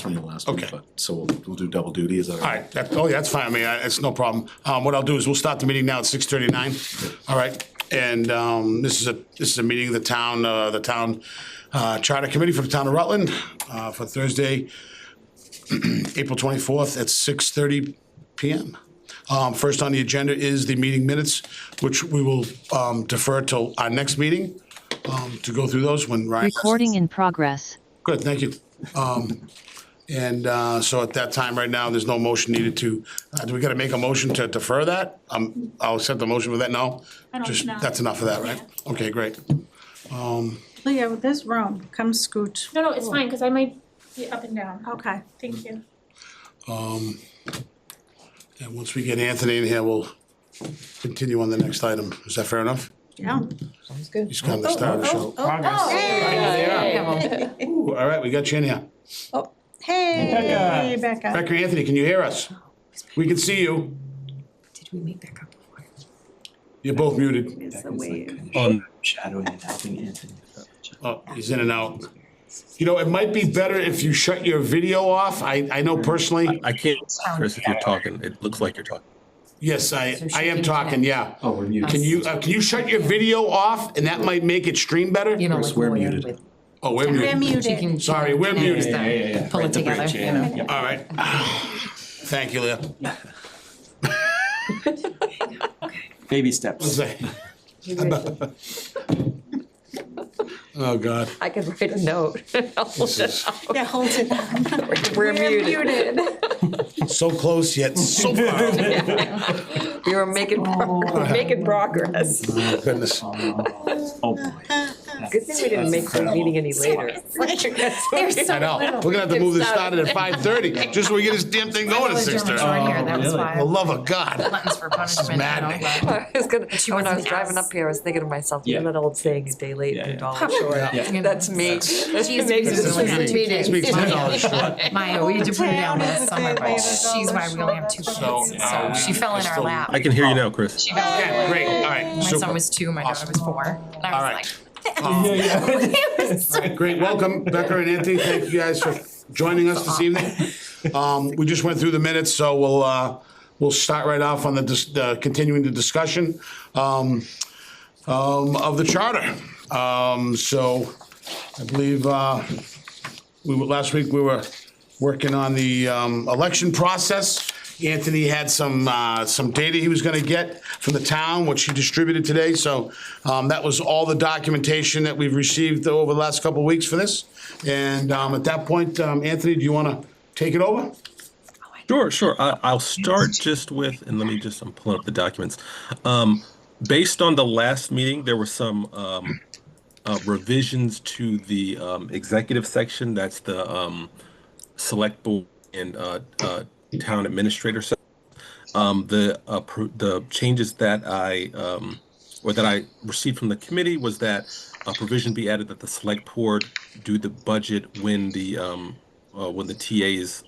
last one. Okay. But, so we'll do double duty, is that All right, that's fine, I mean, it's no problem. What I'll do is we'll start the meeting now at 6:39, all right? And, this is a meeting of the town Charter Committee for the town of Rutland, for Thursday, April 24th at 6:30 PM. First on the agenda is the meeting minutes, which we will, defer till our next meeting, to go through those when Ryan. Recording in progress. Good, thank you. So at that time right now, there's no motion needed to, do we gotta make a motion to defer that? I'll accept the motion with that, no? I don't Just know. that's enough of that, right? Okay, great. Leah, with this room, come scoot. No, it's fine, because I might be up and down. Okay. Thank you. And once we get Anthony in here, we'll continue on the next item. Is that fair enough? Yeah. Sounds good. He's kind of the star of the show. Ooh, all right, we got you in here. Oh, hey, Becca. Becca, Anthony, can you hear us? We can see you. Did we make that couple? You're both muted. It's the wave. shadowing and helping Anthony. Oh, he's in and out. You know, it might be better if you shut your video off. I know personally, I can't, Chris, if you're talking, it looks like you're talking. yes, I am talking, yeah. Oh, we're muted. Can you shut your video off and that might make it stream better? You know, Chris, like we're lawyer muted. with- Oh, we're We're muted. muted. Sorry, we're muted. Yeah. Pull it together, you know. All right. Thank you, Leah. Baby steps. Oh, God. I could write a note. This is Yeah, hold it down. We're muted. so close yet so far. We were making progress. Oh, goodness. Oh, boy. Good thing we didn't make the meeting any later. I know. We're gonna have to move this started at 5:30, just so we get this damn thing going at 6:30. That was For why. the love of God. Buttons for punishment. maddening. You know, I was gonna, when I was wasn't driving asked. up here, I was thinking to myself, you know that old saying, "A day late, Yeah, and a yeah. dollar short." Yeah. That's me. She's Makes it really a good. meeting. It's me $10 short. Maya, we had to put her down Town last is summer, a but day she's why we only have 2 kids. So she fell in our lap. I can hear you now, Chris. She fell in our Yeah, lap. great, all right, My son super. was 2, my daughter was 4. And I All was right. like, Great, welcome, Becca and Anthony, thank you guys for joining us this evening. We just went through the minutes, so we'll start right off on the continuing the discussion of the charter. So I believe last week we were working on the election process. Anthony had some data he was gonna get from the town, which he distributed today, so that was all the documentation that we've received over the last couple of weeks for this. And at that point, Anthony, do you wanna take it over? Sure. I'll start just with, and let me just, I'm pulling up the documents. Based on the last meeting, there were some revisions to the executive section. That's the select board and town administrator section. The changes that I received from the committee was that a provision be added that the select board do the budget when the TA is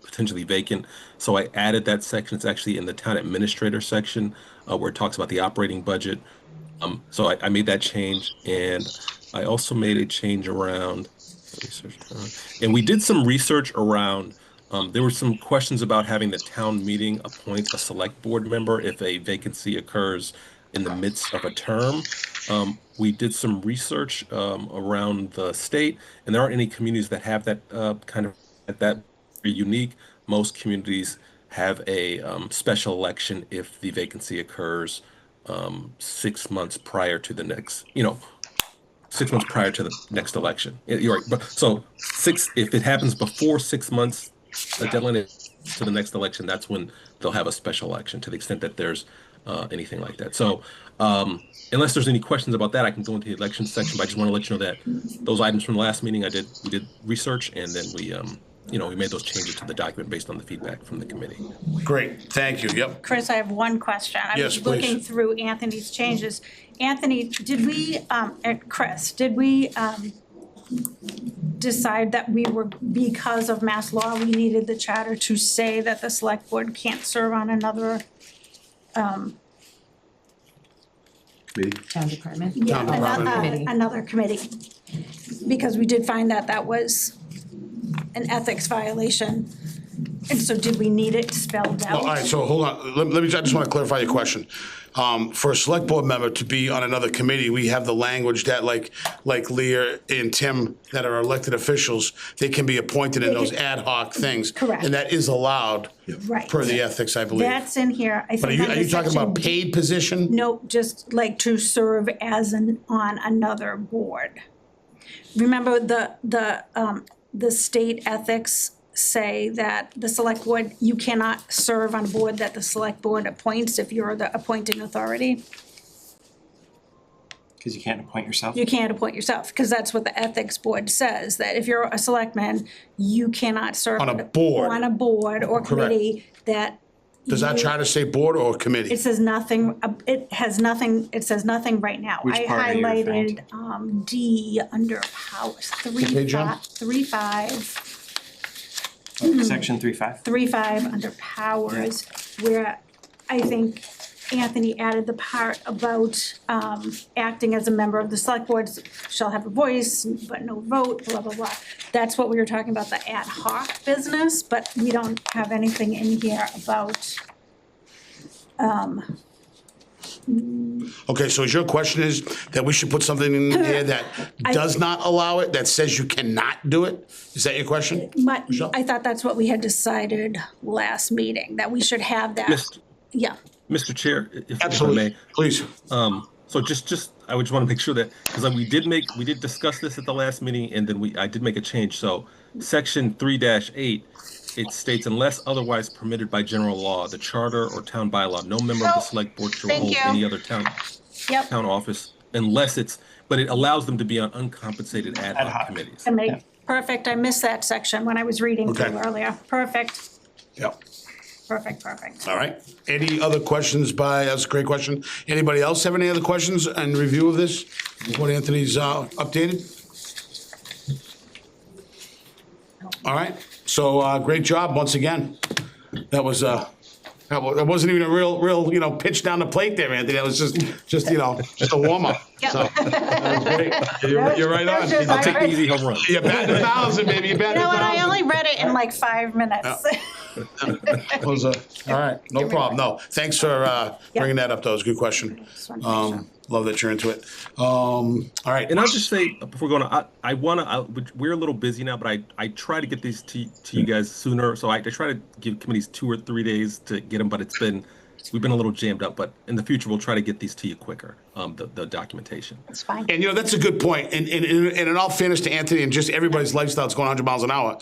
potentially vacant. So I added that section. It's actually in the town administrator section where it talks about the operating budget. So I made that change, and I also made a change around and we did some research around. There were some questions about having the town meeting appoint a select board member if a vacancy occurs in the midst of a term. We did some research around the state, and there aren't any communities that have that kind of that very unique. Most communities have a special election if the vacancy occurs 6 months prior to the next, 6 months prior to the next election. You're right. But so if it happens before 6 months, the deadline is to the next election, that's when they'll have a special election, to the extent that there's anything like that. So unless there's any questions about that, I can go into the election section, but I just want to let you know that those items from the last meeting, we did research, and then we made those changes to the document based on the feedback from the committee. Great, thank you, yep. Chris, I have one question. I Yes, was looking please. through Anthony's changes. Anthony, did we, Chris, did we decide that we were, because of mass law, we needed the charter to say that the select board can't serve on another, town department. yeah, Town department. another committee? Because we did find that was an ethics violation. And so did we need it spelled out? All right, so hold on, let me, I just want to clarify your question. For a select board member to be on another committee, we have the language that like Leah and Tim that are elected officials, they can be appointed in those ad hoc things. Correct. And that is allowed Right. per the ethics, I believe. That's in here, I But think. are you under talking about section D. paid position? Nope, just like to serve as on another board. Remember the state ethics say that the select board, you cannot serve on a board that the select board appoints if you're the appointing authority. Because you can't appoint yourself. You can't appoint yourself, because that's what the ethics board says, that if you're a selectman, you cannot serve On a board. on a board or committee that. Does that you- charter say board or committee? It says nothing, it says nothing right now. Which part are you referring I highlighted, D under powers, page, John? 3.5, Section 3.5. 3.5 under powers, where I think Anthony added the part about, acting as a member of the select board shall have a voice, but no vote, blah, blah, blah. That's what we were talking about, the ad hoc business, but we don't have anything in here about, Okay, so your question is that we should put something in here that does not allow it, that says you cannot do it? Is that your question? but Michelle? I thought that's what we had decided last meeting, that we should have that. Mr. Yeah, Mr. Chair, if I Absolutely, may. please. So I would just want to make sure that, because we did discuss this at the last meeting, and then I did make a change. So section 3-8, it states, unless otherwise permitted by general law, the charter or town bylaw, no member of the select board shall hold any other town yep. office unless but it allows them to be on uncompensated ad hoc committees. Perfect, I missed that section when I was reading through Okay. earlier. Perfect, Yep. perfect. All right. Any other questions that's a great question. Anybody else have any other questions and review of this? What Anthony's updated? All right. So great job once again. That was that wasn't even a real pitch down the plate there, Anthony. That was just a warm up. Yep. So that was great. You're right on. I'll take the easy home run. You're batting 1,000, baby. You're batting You know what, I 1,000. only read it in like 5 minutes. All right, no problem. No, thanks for bringing that up. That was a good question. Just wanted to make sure. Love that you're into it. All right. And I'll just say before going on, we're a little busy now, but I try to get these to you guys sooner. So I try to give committees 2 or 3 days to get them, but we've been a little jammed up. But in the future, we'll try to get these to you quicker. The documentation. It's fine. And that's a good point. And in all fairness to Anthony, and just everybody's lifestyle is going 100 miles an hour.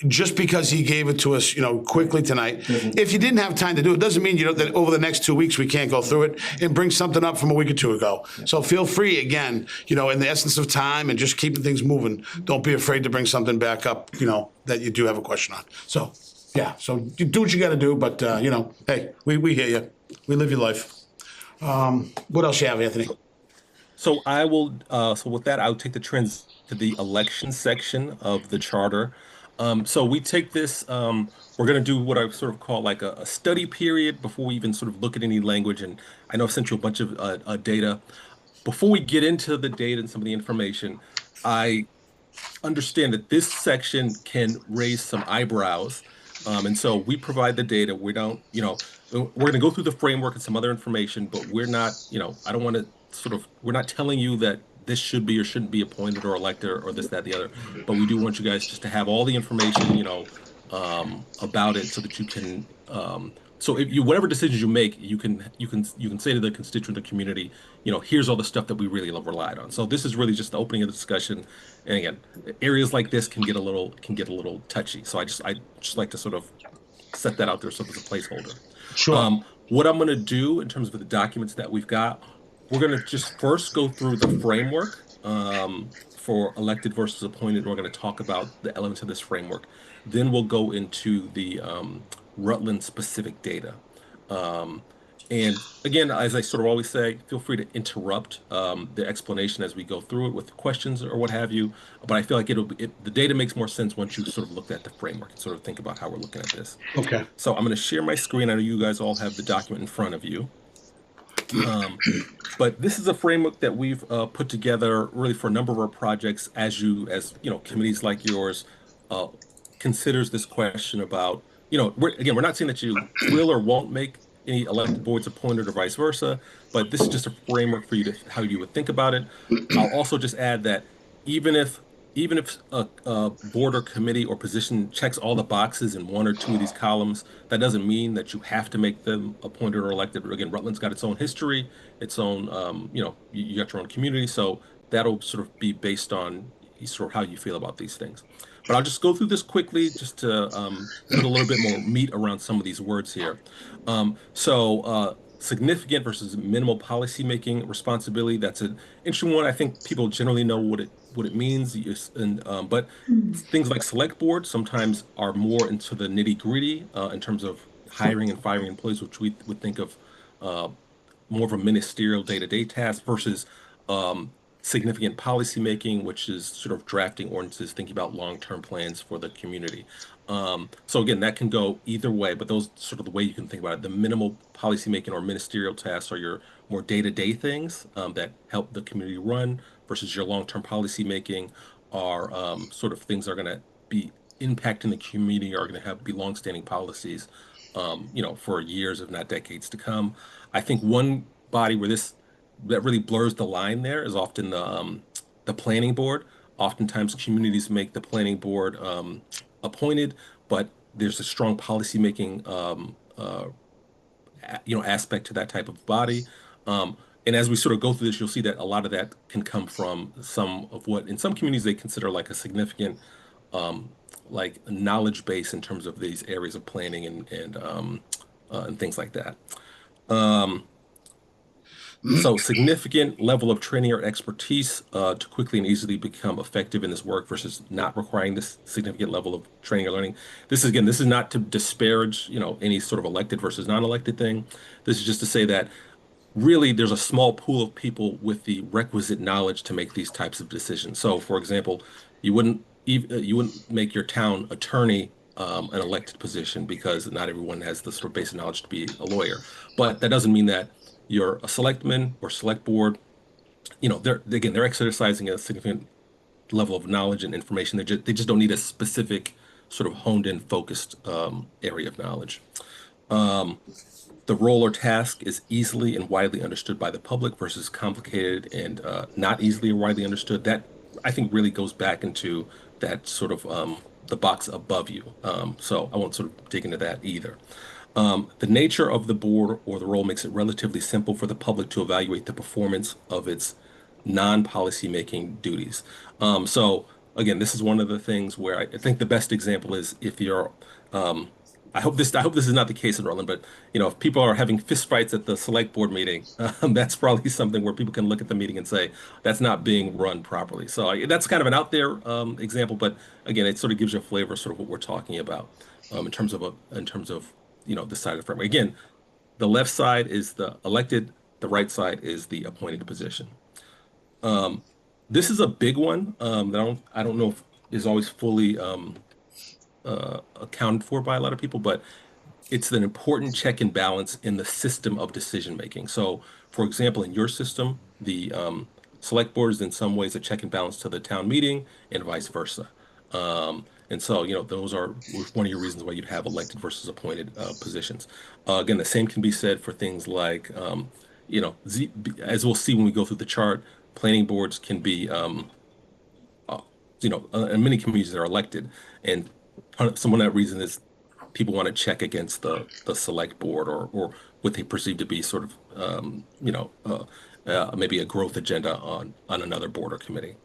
Just because he gave it to us, quickly tonight, if you didn't have time to do it, doesn't mean that over the next 2 weeks we can't go through it and bring something up from a week or 2 ago. So feel free again, in the essence of time and just keeping things moving. Don't be afraid to bring something back up, that you do have a question on. So yeah, so you do what you got to do, but hey, we hear you. We live your life. What else you have, Anthony? So I will. So with that, I'll take the trends to the election section of the charter. So we take this, we're going to do what I sort of call like a study period before we even sort of look at any language. And I know I've sent you a bunch of data. Before we get into the data and some of the information, I understand that this section can raise some eyebrows. And so we provide the data. We don't, we're going to go through the framework and some other information, but we're not, I don't want to we're not telling you that this should be or shouldn't be appointed or elected or this, that, the other. But we do want you guys just to have all the information, about it so that you can, so if whatever decisions you make, you can say to the constituent community, here's all the stuff that we really relied on. So this is really just the opening of the discussion. And again, areas like this can get a little touchy. So I just like to sort of set that out there so there's a placeholder. Sure. What I'm going to do in terms of the documents that we've got, we're going to just first go through the framework for elected versus appointed. We're going to talk about the elements of this framework. Then we'll go into the Rutland specific data. And again, as I sort of always say, feel free to interrupt the explanation as we go through it with questions or what have you. But I feel like the data makes more sense once you sort of look at the framework and sort of think about how we're looking at this. Okay. So I'm going to share my screen. I know you guys all have the document in front of you. But this is a framework that we've put together really for a number of our projects as committees like yours considers this question about, we're not saying that you will or won't make any elected boards appointed or vice versa, but this is just a framework for you to how you would think about it. I'll also just add that even if a board or committee or position checks all the boxes in one or two of these columns, that doesn't mean that you have to make them appointed or elected. Again, Rutland's got its own history, its own, you got your own community, so that'll sort of be based on sort of how you feel about these things. But I'll just go through this quickly just to put a little bit more meat around some of these words here. Significant versus minimal policymaking responsibility. That's an interesting one. I think people generally know what it means. But things like select board sometimes are more into the nitty gritty in terms of hiring and firing employees, which we would think of more of a ministerial day-to-day task versus significant policymaking, which is sort of drafting ordinances, thinking about long-term plans for the community. So again, that can go either way, but those sort of the way you can think about it. The minimal policymaking or ministerial tasks are your more day-to-day things that help the community run versus your long-term policymaking are sort of things that are going to be impacting the community, are going to be long-standing policies, for years, if not decades to come. I think one body where that really blurs the line there is often the planning board. Oftentimes communities make the planning board appointed, but there's a strong policymaking aspect to that type of body. And as we sort of go through this, you'll see that a lot of that can come from some of what in some communities they consider like a significant like knowledge base in terms of these areas of planning and things like that. So significant level of training or expertise to quickly and easily become effective in this work versus not requiring this significant level of training or learning. This is not to disparage, any sort of elected versus non-elected thing. This is just to say that really there's a small pool of people with the requisite knowledge to make these types of decisions. So for example, you wouldn't make your town attorney an elected position because not everyone has the sort of basic knowledge to be a lawyer. But that doesn't mean that you're a selectman or select board, they're exercising a significant level of knowledge and information. They just don't need a specific sort of honed in focused area of knowledge. The role or task is easily and widely understood by the public versus complicated and not easily or widely understood. That I think really goes back into that sort of the box above you. So I won't sort of dig into that either. The nature of the board or the role makes it relatively simple for the public to evaluate the performance of its non-policy making duties. So again, this is one of the things where I think the best example is if you're, I hope this is not the case in Rutland, but if people are having fistfights at the select board meeting, that's probably something where people can look at the meeting and say that's not being run properly. So that's kind of an out there example, but again, it sort of gives you a flavor of sort of what we're talking about in terms of the side of the framework. Again, the left side is the elected, the right side is the appointed position. This is a big one that I don't know if is always fully accounted for by a lot of people, but it's an important check and balance in the system of decision making. So, for example, in your system, the select board is in some ways a check and balance to the town meeting, and vice versa. And so, those are one of your reasons why you'd have elected versus appointed positions. Again, the same can be said for things like, as we'll see when we go through the chart, planning boards can be, in many communities that are elected. And some of that reason is people want to check against the select board or what they perceive to be sort of, maybe a growth agenda on another board or committee.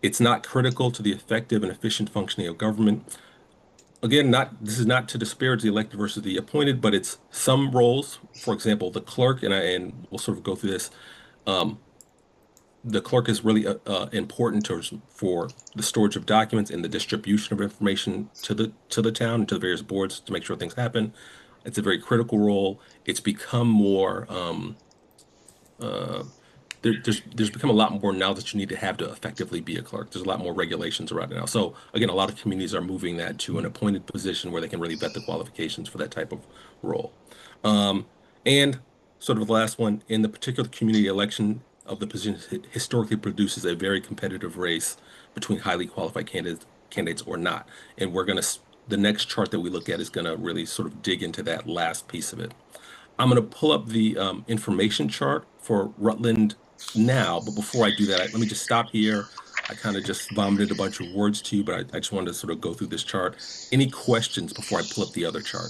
It's not critical to the effective and efficient functioning of government. Again, this is not to disparage the elected versus the appointed, but it's some roles. For example, the clerk, and we'll sort of go through this. The clerk is really important for the storage of documents and the distribution of information to the town and to the various boards to make sure things happen. It's a very critical role. It's become more. There's become a lot more now that you need to have to effectively be a clerk. There's a lot more regulations around it now. So again, a lot of communities are moving that to an appointed position where they can really vet the qualifications for that type of role. And sort of the last one, in the particular community election of the position, it historically produces a very competitive race between highly qualified candidates candidates or not. And the next chart that we look at is gonna really sort of dig into that last piece of it. I'm gonna pull up the information chart for Rutland now, but before I do that, let me just stop here. I kind of just vomited a bunch of words to you, but I just wanted to sort of go through this chart. Any questions before I pull up the other chart?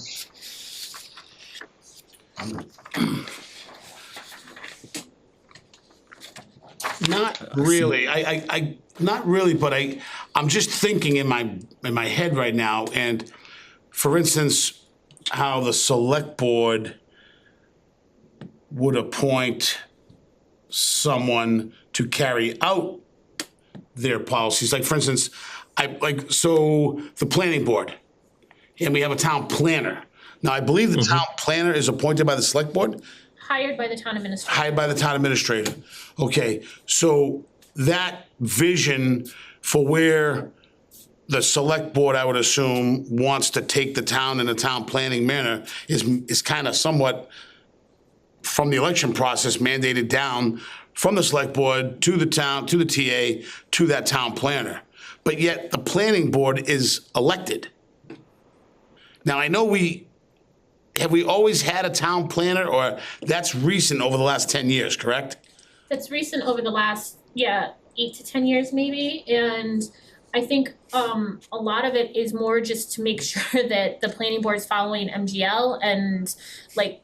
Not really. I not really, but I'm just thinking in my head right now. And for instance, how the select board would appoint someone to carry out their policies. Like for instance, the planning board, and we have a town planner. Now, I believe the town planner is appointed by the select board. Hired by the town administrator. Hired by the town administrator. Okay, so that vision for where the select board, I would assume, wants to take the town in a town planning manner is kind of somewhat from the election process mandated down from the select board to the town, to the TA, to that town planner. But yet the planning board is elected. Now, I know have we always had a town planner, or that's recent over the last 10 years, correct? That's recent over the last, 8 to 10 years maybe, and I think a lot of it is more just to make sure that the planning board is following MGL and like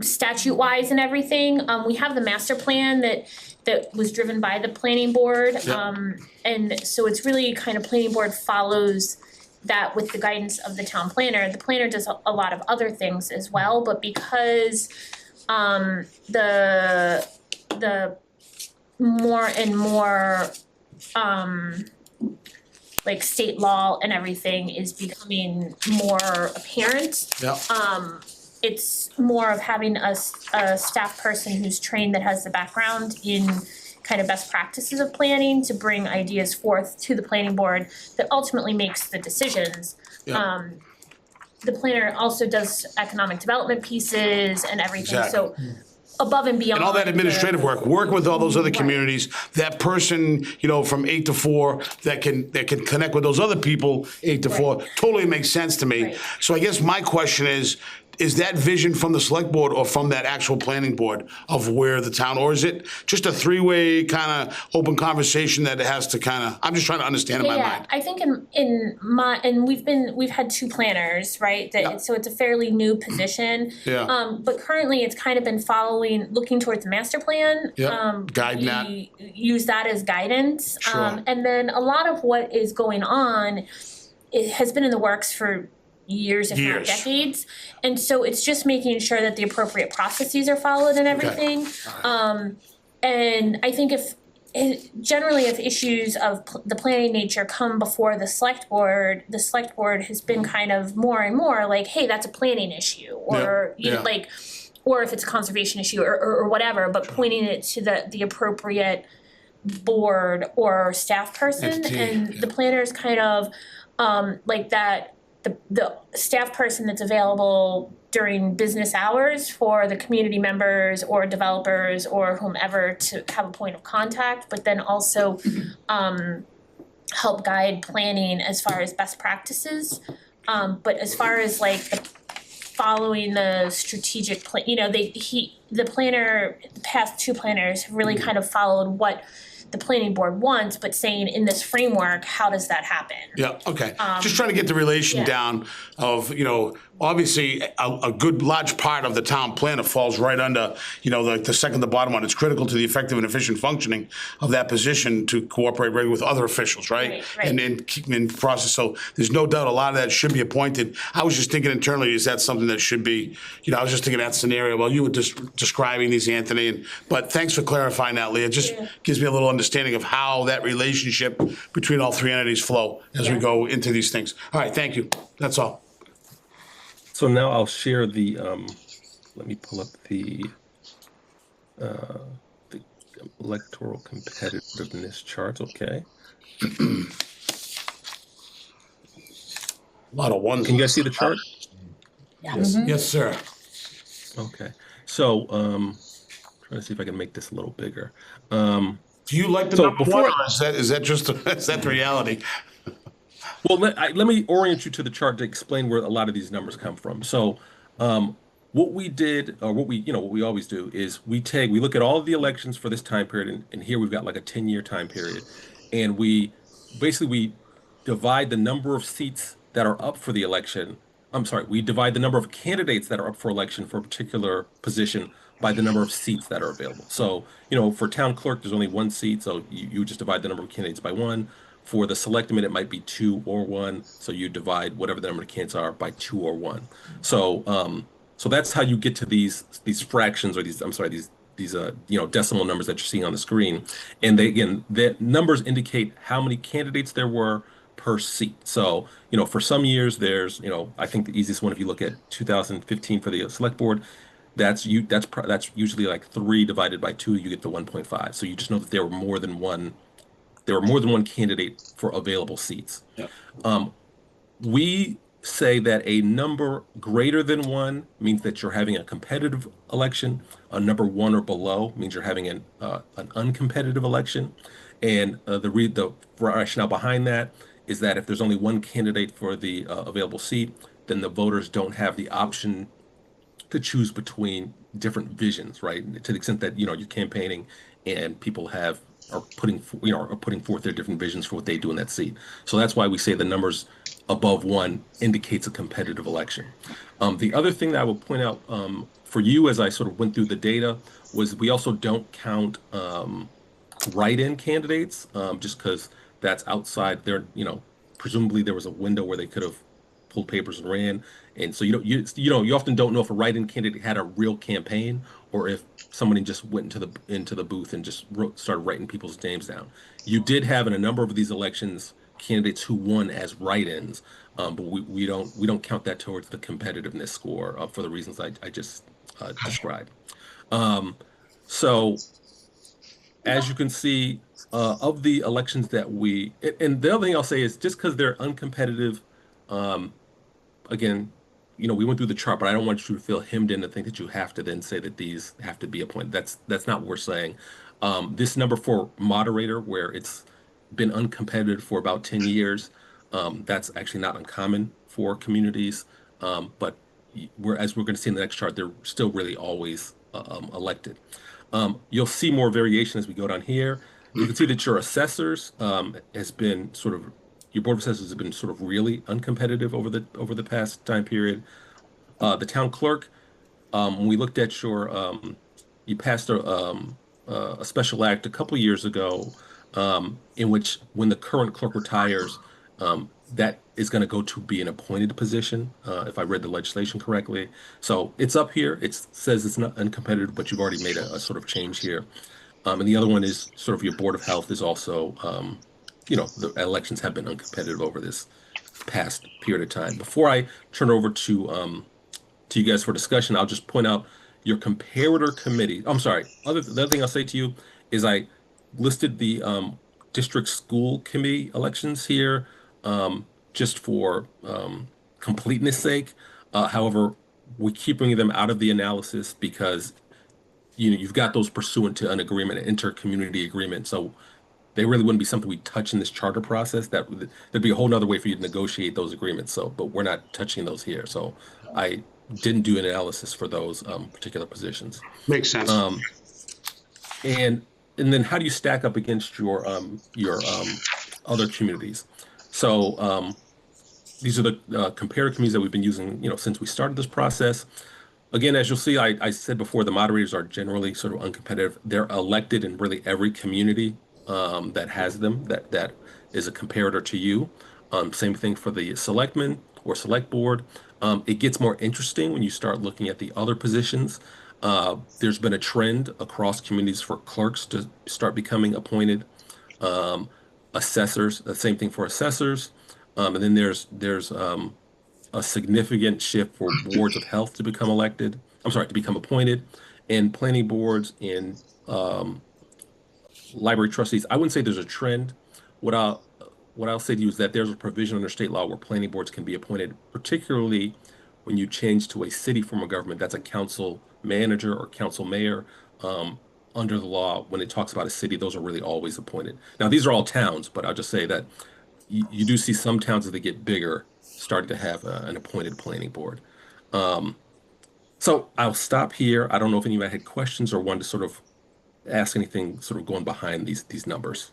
statute wise and everything. We have the master plan that was driven by the planning board. And so it's really kind of planning board follows that with the guidance of the town planner. The planner does a lot of other things as well, but because the more and more like state law and everything is becoming more apparent. Yeah. It's more of having a staff person who's trained that has the background in kind of best practices of planning to bring ideas forth to the planning board that ultimately makes the decisions. Yeah. The planner also does economic development pieces and everything, so Exactly. above and beyond. And all that administrative work, working with all those other communities, that person, from 8 to 4, that can connect with those other people, 8 to 4, totally makes sense to me. Right. So I guess my question is that vision from the select board or from that actual planning board of where the town, or is it just a three-way kind of open conversation that it has to I'm just trying to understand in my mind. I think we've had 2 planners, right? So it's a fairly new position. Yeah. But currently it's kind of been looking towards the master plan. Yeah, guiding that. We use that as guidance. Sure. And then a lot of what is going on, it has been in the works for years, if not decades. And so it's just making sure that the appropriate processes are followed and everything. And I think if issues of the planning nature come before the select board has been kind of more and more like, hey, that's a planning issue, or or if it's a conservation issue or whatever, but pointing it to the appropriate board or staff person. The planner is kind of like that. The staff person that's available during business hours for the community members or developers or whomever to have a point of contact, but then also help guide planning as far as best practices. But as far as like following the strategic plan, the past 2 planners have really kind of followed what the planning board wants, but saying in this framework, how does that happen? Yeah, okay. Just trying to get the relation down of, obviously a good large part of the town planner falls right under, like the second to bottom one. It's critical to the effective and efficient functioning of that position to cooperate regularly with other officials, right? Right. And keep in process. So there's no doubt a lot of that should be appointed. I was just thinking internally, is that something that should be, I was just thinking that scenario while you were just describing these, Anthony. But thanks for clarifying that, Leah. It just gives me a little understanding of how that relationship between all 3 entities flow as we go into these things. All right, thank you. That's all. So now I'll share the, let me pull up the electoral competitiveness chart, okay? A lot of ones. Can you guys see the chart? Yes, sir. Okay, so, trying to see if I can make this a little bigger. Do you like the So number before- 1, or is that just is that the reality? Well, let me orient you to the chart to explain where a lot of these numbers come from. So, what we did, or what we always do is we look at all of the elections for this time period, and here we've got like a 10-year time period, and we divide the number of seats that are up for the election. I'm sorry, we divide the number of candidates that are up for election for a particular position by the number of seats that are available. So, for town clerk, there's only one seat, so you just divide the number of candidates by one. For the selectmen, it might be two or one, so you divide whatever the number of candidates are by two or one. So that's how you get to these fractions, or these decimal numbers that you're seeing on the screen. And the numbers indicate how many candidates there were per seat. So, for some years there's, I think the easiest one, if you look at 2015 for the select board, that's usually like 3 divided by 2, you get the 1.5. So you just know that there were more than one candidate for available seats. Yep. We say that a number greater than 1 means that you're having a competitive election. A number 1 or below means you're having an uncompetitive election. And the rationale behind that is that if there's only one candidate for the available seat, then the voters don't have the option to choose between different visions, right? To the extent that you're campaigning and people are putting forth their different visions for what they do in that seat. So that's why we say the numbers above 1 indicates a competitive election. The other thing that I will point out for you, as I sort of went through the data, was we also don't count write-in candidates, just because that's outside their, presumably there was a window where they could have pulled papers and ran, and so you often don't know if a write-in candidate had a real campaign or if somebody just went into the booth and just started writing people's names down. You did have in a number of these elections candidates who won as write-ins, but we don't count that towards the competitiveness score for the reasons I just described. So as you can see, of the elections that and the other thing I'll say is just because they're uncompetitive, again, we went through the chart, but I don't want you to feel hemmed in to think that you have to then say that these have to be appointed. That's not what we're saying. This number for moderator, where it's been uncompetitive for about 10 years, that's actually not uncommon for communities. But as we're going to see in the next chart, they're still really always elected. You'll see more variation as we go down here. You can see that your assessors your board of assessors has been sort of really uncompetitive over the past time period. The town clerk, when we looked at you passed a special act a couple years ago, in which when the current clerk retires, that is going to go to be an appointed position, if I read the legislation correctly. So it's up here. It says it's not uncompetitive, but you've already made a sort of change here. And the other one is sort of your board of health is also, the elections have been uncompetitive over this past period of time. Before I turn over to you guys for discussion, I'll just point out your comparator committee. I'm sorry. The other thing I'll say to you is I listed the district school committee elections here just for completeness sake. However, we're keeping them out of the analysis because you've got those pursuant to an agreement, an inter-community agreement. So they really wouldn't be something we touch in this charter process. There'd be a whole nother way for you to negotiate those agreements. So, but we're not touching those here. So I didn't do an analysis for those particular positions. Makes sense. And then how do you stack up against your other communities? So these are the comparative committees that we've been using, since we started this process. Again, as you'll see, I said before, the moderators are generally sort of uncompetitive. They're elected in really every community that has them, that is a comparator to you. Same thing for the selectmen or select board. It gets more interesting when you start looking at the other positions. There's been a trend across communities for clerks to start becoming appointed. Assessors, the same thing for assessors. And then there's a significant shift for boards of health to become appointed, and planning boards and library trustees. I wouldn't say there's a trend. What I'll say to you is that there's a provision under state law where planning boards can be appointed, particularly when you change to a city form of government. That's a council manager or council mayor. Under the law, when it talks about a city, those are really always appointed. Now, these are all towns, but I'll just say that you do see some towns as they get bigger starting to have an appointed planning board. So I'll stop here. I don't know if anybody had questions or wanted to sort of ask anything sort of going behind these numbers.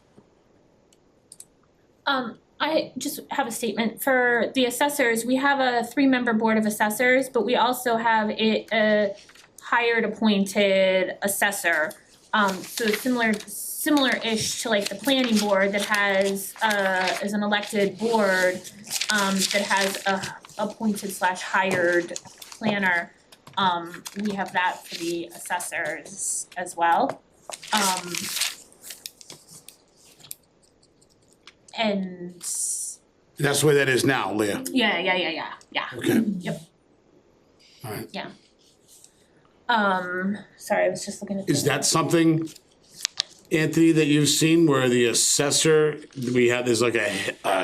I just have a statement for the assessors. We have a 3-member board of assessors, but we also have a hired appointed assessor. So similar-ish to like the planning board that has is an elected board that has a appointed/hired planner. We have that for the assessors as well. And That's the way that is now, Leah. yeah. Okay. Yep. All right. Yeah. Sorry, I was just looking at. Is that something, Anthony, that you've seen where the assessor, there's like a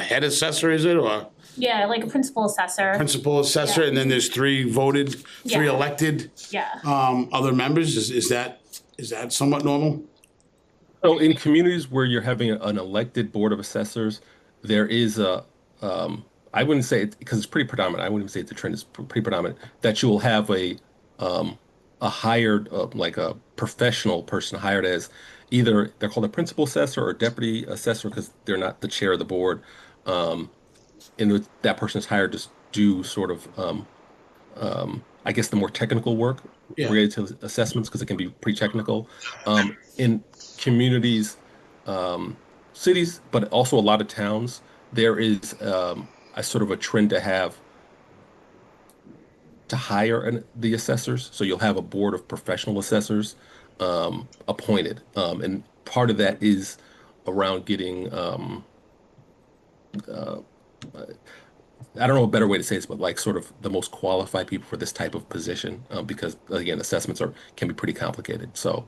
head assessor, is it, or Yeah, like a principal assessor. principal assessor, Yeah. and then there's 3 voted, 3 Yeah. elected, Yeah. other members? Is that somewhat normal? So in communities where you're having an elected board of assessors, there is I wouldn't say it, because it's pretty predominant. I wouldn't say it's a trend. It's pretty predominant that you will have a hired like a professional person hired as either they're called a principal assessor or deputy assessor because they're not the chair of the board, and that person is hired to do sort of I guess the more technical work related to assessments because it can be pretty technical. In communities, cities, but also a lot of towns, there is a sort of a trend to hire the assessors. So you'll have a board of professional assessors appointed, and part of that is around getting I don't know a better way to say this, but like sort of the most qualified people for this type of position, because again, assessments can be pretty complicated. So,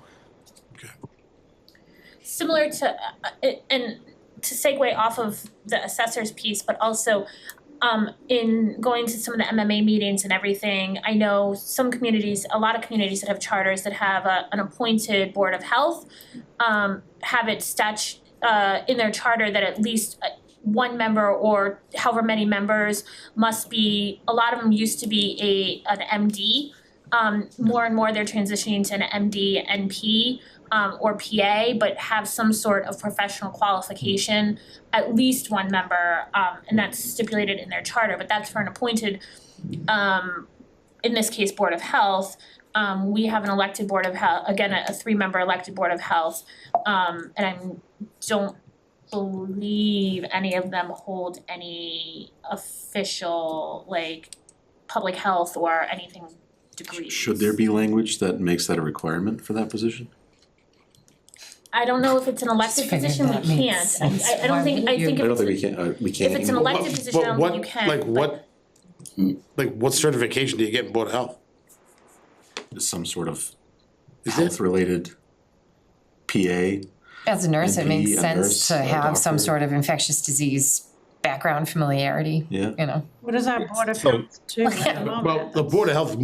Similar to and to segue off of the assessors piece, but also in going to some of the MMA meetings and everything, I know some communities, a lot of communities that have charters that have an appointed board of health, have it in their charter that at least one member or however many members must be, a lot of them used to be an MD. More and more they're transitioning to an MD, NP, or PA, but have some sort of professional qualification, at least one member, and that's stipulated in their charter, but that's for an appointed, in this case, Board of Health. We have an elected Board of Health, again, a 3-member elected Board of Health, and I don't believe any of them hold any official, like, public health or anything degrees. Should there be language that makes that a requirement for that position? I don't know if it's an elected Just figured position, we that makes can't. sense. I don't Why think, would I you? think I don't if think it's, we can. if it's an anymore. elected position, I don't think you can. What certification do you get in Board of Health? Is some sort of Is it? health-related PA. As a nurse, it NP, makes a sense nurse, to a have some doctor. sort of infectious disease background familiarity, Yeah. you know. What does our Board of So- Health do at the moment? Well, the Board of Health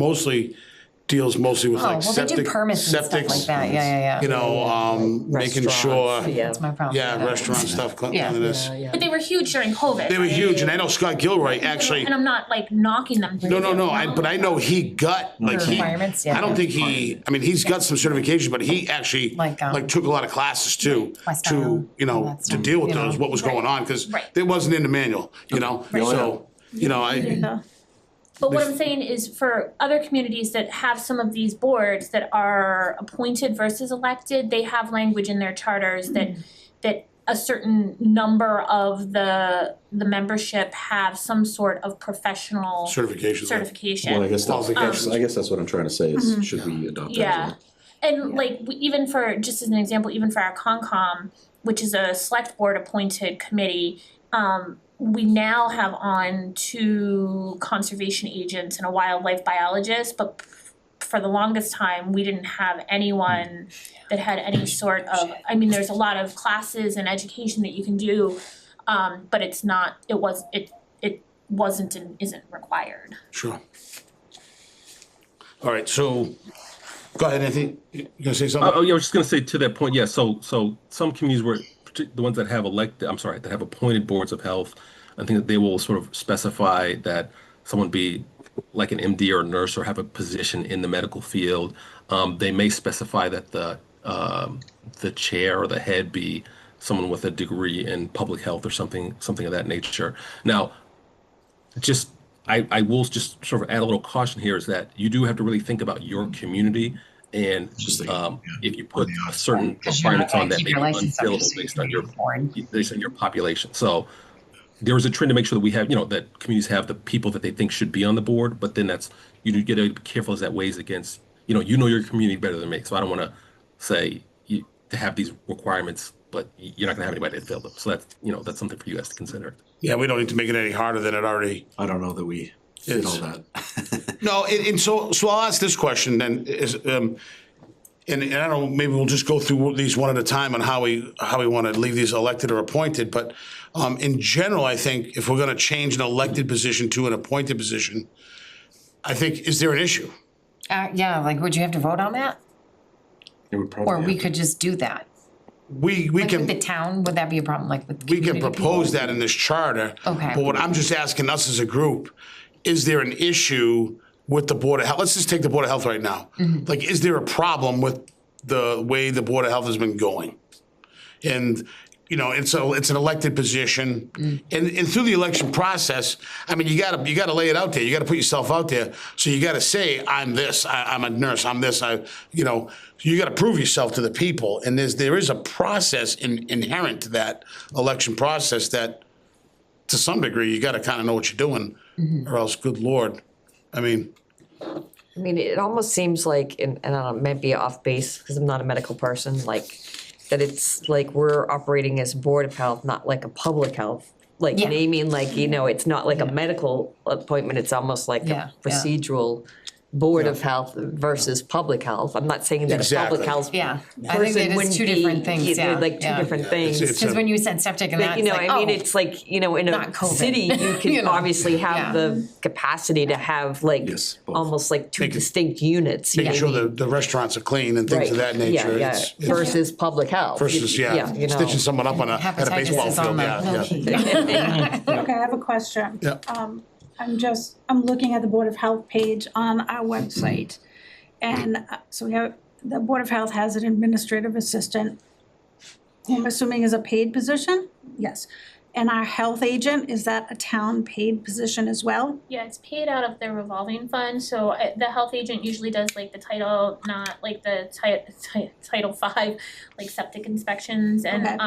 deals mostly with Oh, like well, they do septic, permits and stuff like septics, that, yeah. you know, making sure, Restaurants, yeah. That's my problem. yeah, restaurant stuff, Yeah. cleanliness. But they were huge during COVID. They were right? huge, and I know Scott Gilroy actually, And I'm not like knocking them. no, but I know he got, like, he, Requirements, yeah. I don't think he's got some certification, but he actually, Like, took a lot of classes too, West to, Island, you all know, that to stuff, deal with you know. those, what was going on, cause Right. it wasn't in the manual, you know, so, you know, But what I'm saying is for other communities that have some of these boards that are appointed versus elected, they have language in their charters that a certain number of the membership have some sort of professional certification. Well, I guess Qualifications. that's what I'm trying to say is, should we adopt that as Yeah. well? And like even for, just as an example, even for our Concom, which is a select board appointed committee, we now have on 2 conservation agents and a wildlife biologist, but for the longest time, we didn't have anyone that had any sort of, I mean, there's a lot of classes and education that you can do, but it wasn't and isn't required. Sure. All right, so, go ahead, Anthony, you gonna say something? yeah, I was just gonna say to that point, yeah. So some communities where the ones that have that have appointed boards of health, I think that they will sort of specify that someone be like an MD or a nurse or have a position in the medical field. They may specify that the chair or the head be someone with a degree in public health or something of that nature. Now, I will just sort of add a little caution here is that you do have to really think about your community. And if you put certain requirements on that, may be unfillable based on your population. So there is a trend to make sure that we have, that communities have the people that they think should be on the board. But then you do get to be careful as that weighs against, your community better than me. So I don't want to say to have these requirements, but you're not going to have anybody to fill them. So that's something for you guys to consider. Yeah, we don't need to make it any harder than it already. I don't know that we did all that. No, and so I'll ask this question then is, and I don't know, maybe we'll just go through these one at a time on how we want to leave these elected or appointed. But in general, I think if we're going to change an elected position to an appointed position, I think, is there an issue? Yeah, like, would you have to vote on that? It would probably Or we have could just do that? We Like can. with the town, would that be a problem, like with We can community propose people? that in this charter. Okay. But what I'm just asking us as a group, is there an issue with the Board of Health? Let's just take the Board of Health right now. Mm-hmm. Like, is there a problem with the way the Board of Health has been going? And, it's an elected position. And through the election process, I mean, you gotta lay it out there. You gotta put yourself out there. So you gotta say, I'm this, I'm a nurse, I'm this, you gotta prove yourself to the people. And there is a process inherent to that election process that, to some degree, you gotta kind of know what you're doing, or else, good Lord, I mean. It almost seems like, and I don't know, maybe off base, because I'm not a medical person, like, that it's like we're operating as Board of Health, not like a public health. Like, Yeah. naming, like, it's not like a medical appointment, it's almost like Yeah, a procedural Board of Health versus public health. I'm not saying that a Exactly. public health Yeah, I think person that wouldn't is two be, different things, yeah. like two different things. It's Because when you said septic and But, that, it's like, it's like, in a not COVID. city, you can You know, obviously have yeah. the capacity to have like, Yes, both. almost like two Make it- distinct units. Making sure the restaurants are clean and things of that nature. Yeah, It's- versus public health. Versus, stitching someone up at a baseball Hepatitis is on field, the yeah. key. Okay, I have a question. Yeah. I'm looking at the Board of Health page on our website. And so we have, the Board of Health has an administrative assistant, who I'm assuming is a paid position? Yes. And our health agent, is that a town paid position as well? Yeah, it's paid out of the revolving fund, so the health agent usually does like the title, not like the Title V, like septic inspections and Okay.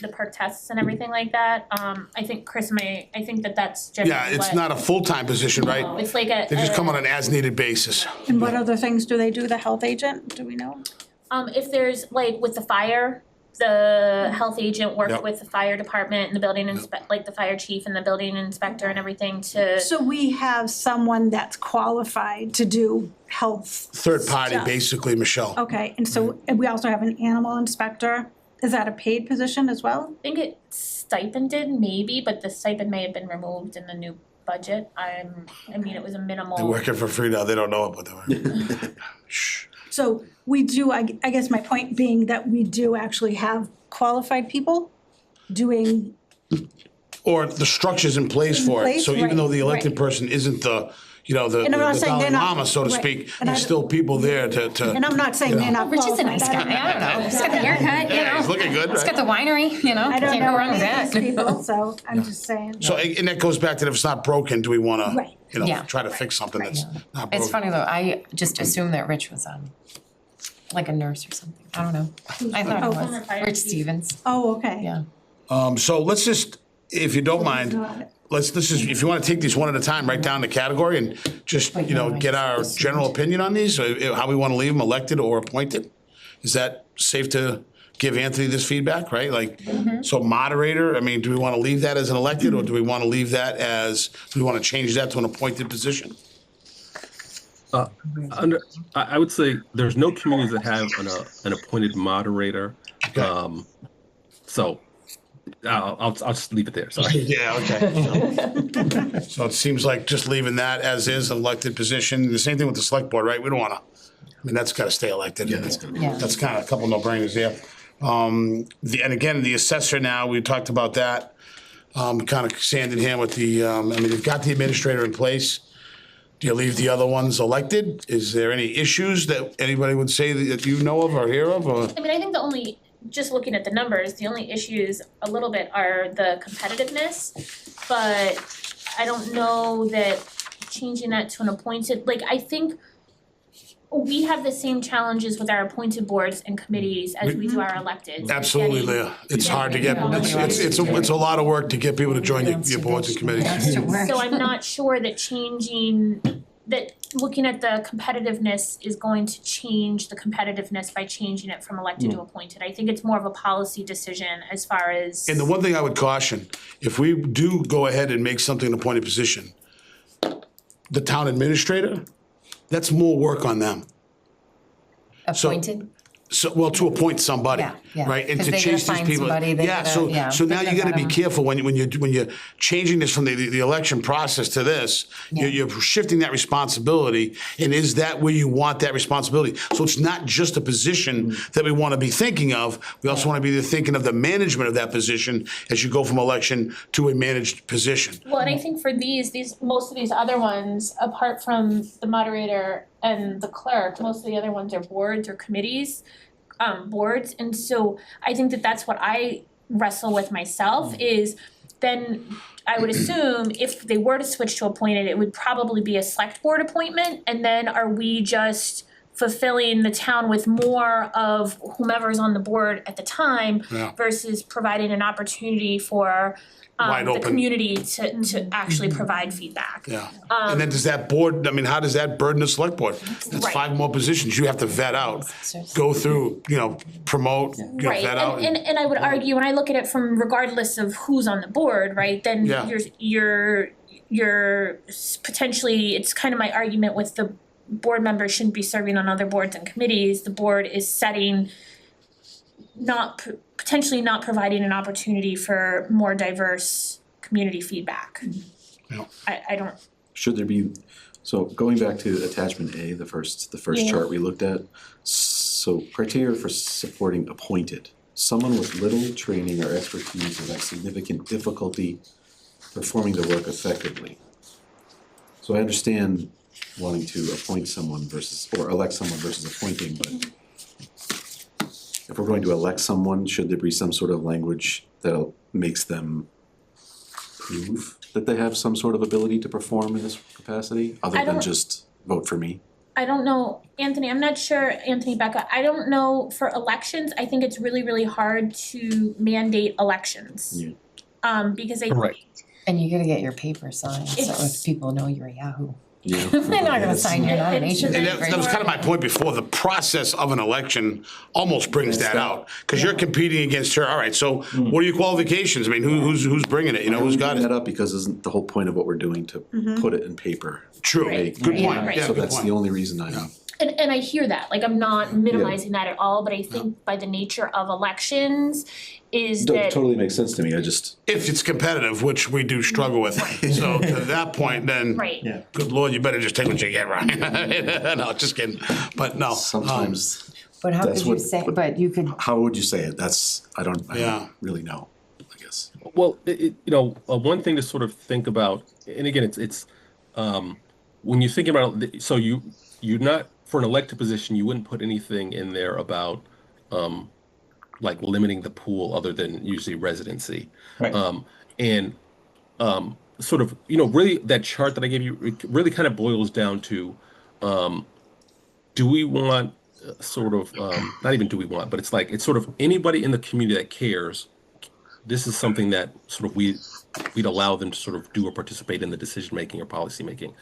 the perk tests and everything like that. I think I think that's generally Yeah, it's what- not a full-time position, No, right? it's like a. They just come on an as-needed basis. And what other things do they do, the health agent, do we know? If there's like with the fire, the health agent worked Yep. with the fire department and the building like the fire chief and the building inspector and everything to. So we have someone that's qualified to do health Third party, stuff. basically, Michelle. Okay, and so and we also have an animal inspector. Is that a paid position as well? I think it's stipended maybe, but the stipend may have been removed in the new budget. I mean, it was a minimal. They're working for free now, they don't know it, but they're. Shh. So we do, I guess my point being that we do actually have qualified people doing, Or the structure's in place for it, place, so even though the right, elected person isn't the And I'm not saying Dalai they're not- Lama, so to right. speak, And there's I- still people there to. and I'm not saying they're not Rich is a qualified. nice guy, I don't know, he's got the haircut, Yeah, he's looking good, He's got right? the winery, I don't can't know go wrong with any that. of these people, so I'm just saying. So, and that goes back to if it's not broken, do we wanna, Right. Yeah. try to fix something that's not broken? It's funny though, I just assumed that Rich was like a nurse or something, I don't know, I thought it Former was, fire Rich chief. Stevens, Oh, okay. yeah. So let's just, if you don't mind, let's just, if you wanna take these one at a time, write down the category and just, get our general opinion on these, or how we wanna leave them, elected or appointed. Is that safe to give Anthony this feedback, right? Like, so moderator, I mean, do we wanna leave that as an elected, or do we wanna leave that as, do we wanna change that to an appointed position? I would say there's no communities that have an appointed moderator. Okay. So I'll just leave it there. Sorry. Yeah, okay. So it seems like just leaving that as is, elected position, the same thing with the select board, right? We don't wanna, I mean, that's gotta stay elected. Yeah, that's gonna be. Yeah. That's kinda a couple no-brainers there. And again, the assessor now, we talked about that, kind of hand in hand with the, I mean, you've got the administrator in place. Do you leave the other ones elected? Is there any issues that anybody would say that you know of or hear of, or? I mean, I think the only, just looking at the numbers, the only issues a little bit are the competitiveness. But I don't know that changing that to an appointed, like, I think we have the same challenges with our appointed boards and committees as we do our elected. Absolutely, Getting- Leah. It's hard to get, getting- it's a lot of work to get people to join your boards and committees. So I'm not sure that looking at the competitiveness is going to change the competitiveness by changing it from elected to appointed. I think it's more of a policy decision as far as. And the one thing I would caution, if we do go ahead and make something an appointed position, the town administrator, that's more work on them. Appointed? So, well, to appoint somebody, Yeah, yeah. right, and 'Cause to they gotta change these find people. somebody, they Yeah, gotta- so now they you gotta be gotta- careful when you're changing this from the election process to this. You're shifting that responsibility, and is that where you want that responsibility? So it's not just a position that we wanna be thinking of, we also wanna be thinking of the management of that position as you go from election to a managed position. Well, and I think for these, most of these other ones, apart from the moderator and the clerk, most of the other ones are boards or committees, boards. And so I think that that's what I wrestle with myself is then I would assume if they were to switch to appointed, it would probably be a select board appointment. And then are we just fulfilling the town with more of whomever's on the board at the time Yeah. versus providing an opportunity for Wide the open. community to actually provide feedback. Yeah, and then does that board, I mean, how does that burden the select board? That's Right. 5 more positions you have to vet out, go through, promote, Right, vet out. and I would argue, when I look at it from regardless of who's on the board, right, then Yeah. you're potentially, it's kind of my argument with the board members shouldn't be serving on other boards and committees. The board is setting, potentially not providing an opportunity for more diverse community feedback. Yeah. I don't, Should there be, so going back to attachment A, the first Yeah. chart we looked at, so criteria for supporting appointed. Someone with little training or expertise will have significant difficulty performing the work effectively. So I understand wanting to appoint someone or elect someone versus appointing, but if we're going to elect someone, should there be some sort of language that makes them prove that they have some sort of ability to perform in this capacity, other I than don't- just vote for me? I don't know, Anthony, I'm not sure, Anthony, Becca, I don't know for elections, I think it's really, really hard to mandate elections. Yeah. Because I Correct. And you gotta get your paper signed, so It's- if people know you're a Yahoo. Yeah. They're not gonna sign your nomination. And that was kind of my point before, the process of an election almost brings that out, because you're competing against her, all right, so what are your qualifications? I mean, who's bringing it, who's got Bring that it? up because isn't the whole point of what we're doing to put it in paper? True, Right. good point, Right. yeah, So good that's the point. only reason I, And I hear that, like I'm not minimizing that at all, but I think by the nature of elections is that. totally makes sense to me, I just, If it's competitive, which we do struggle with, so to that point, then. Right. Yeah. Good lord, you better just take what you get, right? No, just kidding, but no. sometimes, But how That's could you what- say, but- but you could, how would you say it? I don't Yeah. really know, I guess. Well, one thing to sort of think about, and again, it's when you think about it, so you're not, for an elected position, you wouldn't put anything in there about like limiting the pool other than usually residency. Right. And sort of, really that chart that I gave you, it really kind of boils down to, do we want sort of, not even do we want, but it's like, it's sort of anybody in the community that cares, this is something that sort of we'd allow them to sort of do or participate in the decision-making or policy-making,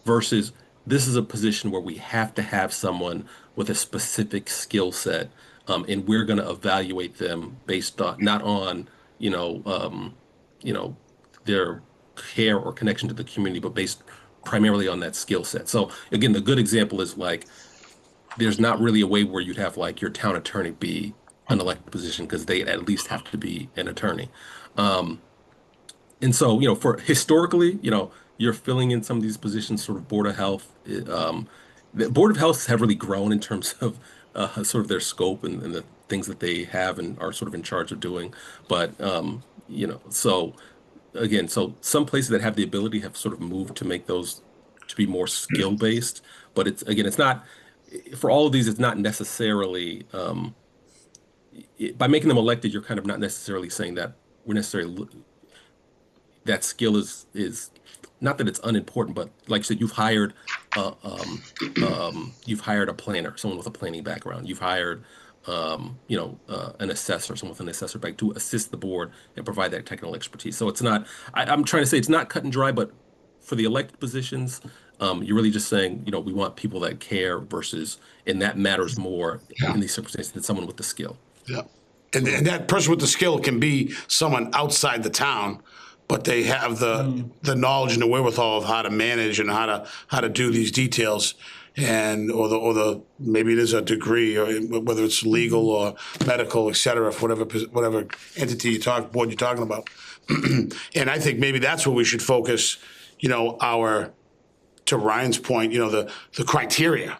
versus this is a position where we have to have someone with a specific skill set, and we're gonna evaluate them based on, not on, their care or connection to the community, but based primarily on that skill set. So again, the good example is like, there's not really a way where you'd have like your town attorney be an elected position, because they at least have to be an attorney. And so, for historically, you're filling in some of these positions, sort of Board of Health. The Board of Health have really grown in terms of sort of their scope and the things that they have and are sort of in charge of doing. But, you know, so again, so some places that have the ability have sort of moved to make those to be more skill based. But it's, again, it's not, for all of these, it's not necessarily, by making them elected, you're kind of not necessarily saying that we're necessarily, that skill is not that it's unimportant, but like you said, you've hired a planner, someone with a planning background. You've hired, an assessor, someone with an assessor background to assist the board and provide that technical expertise. So it's not, I'm trying to say it's not cut and dry, but for the elected positions, you're really just saying, we want people that care versus, and that matters more in these circumstances than someone with the skill. Yeah. And that person with the skill can be someone outside the town, but they have the knowledge and the wherewithal of how to manage and how to do these details, and or the maybe it is a degree, or whether it's legal or medical, et cetera, for whatever entity board you're talking about. And I think maybe that's where we should focus, to Ryan's point, the criteria.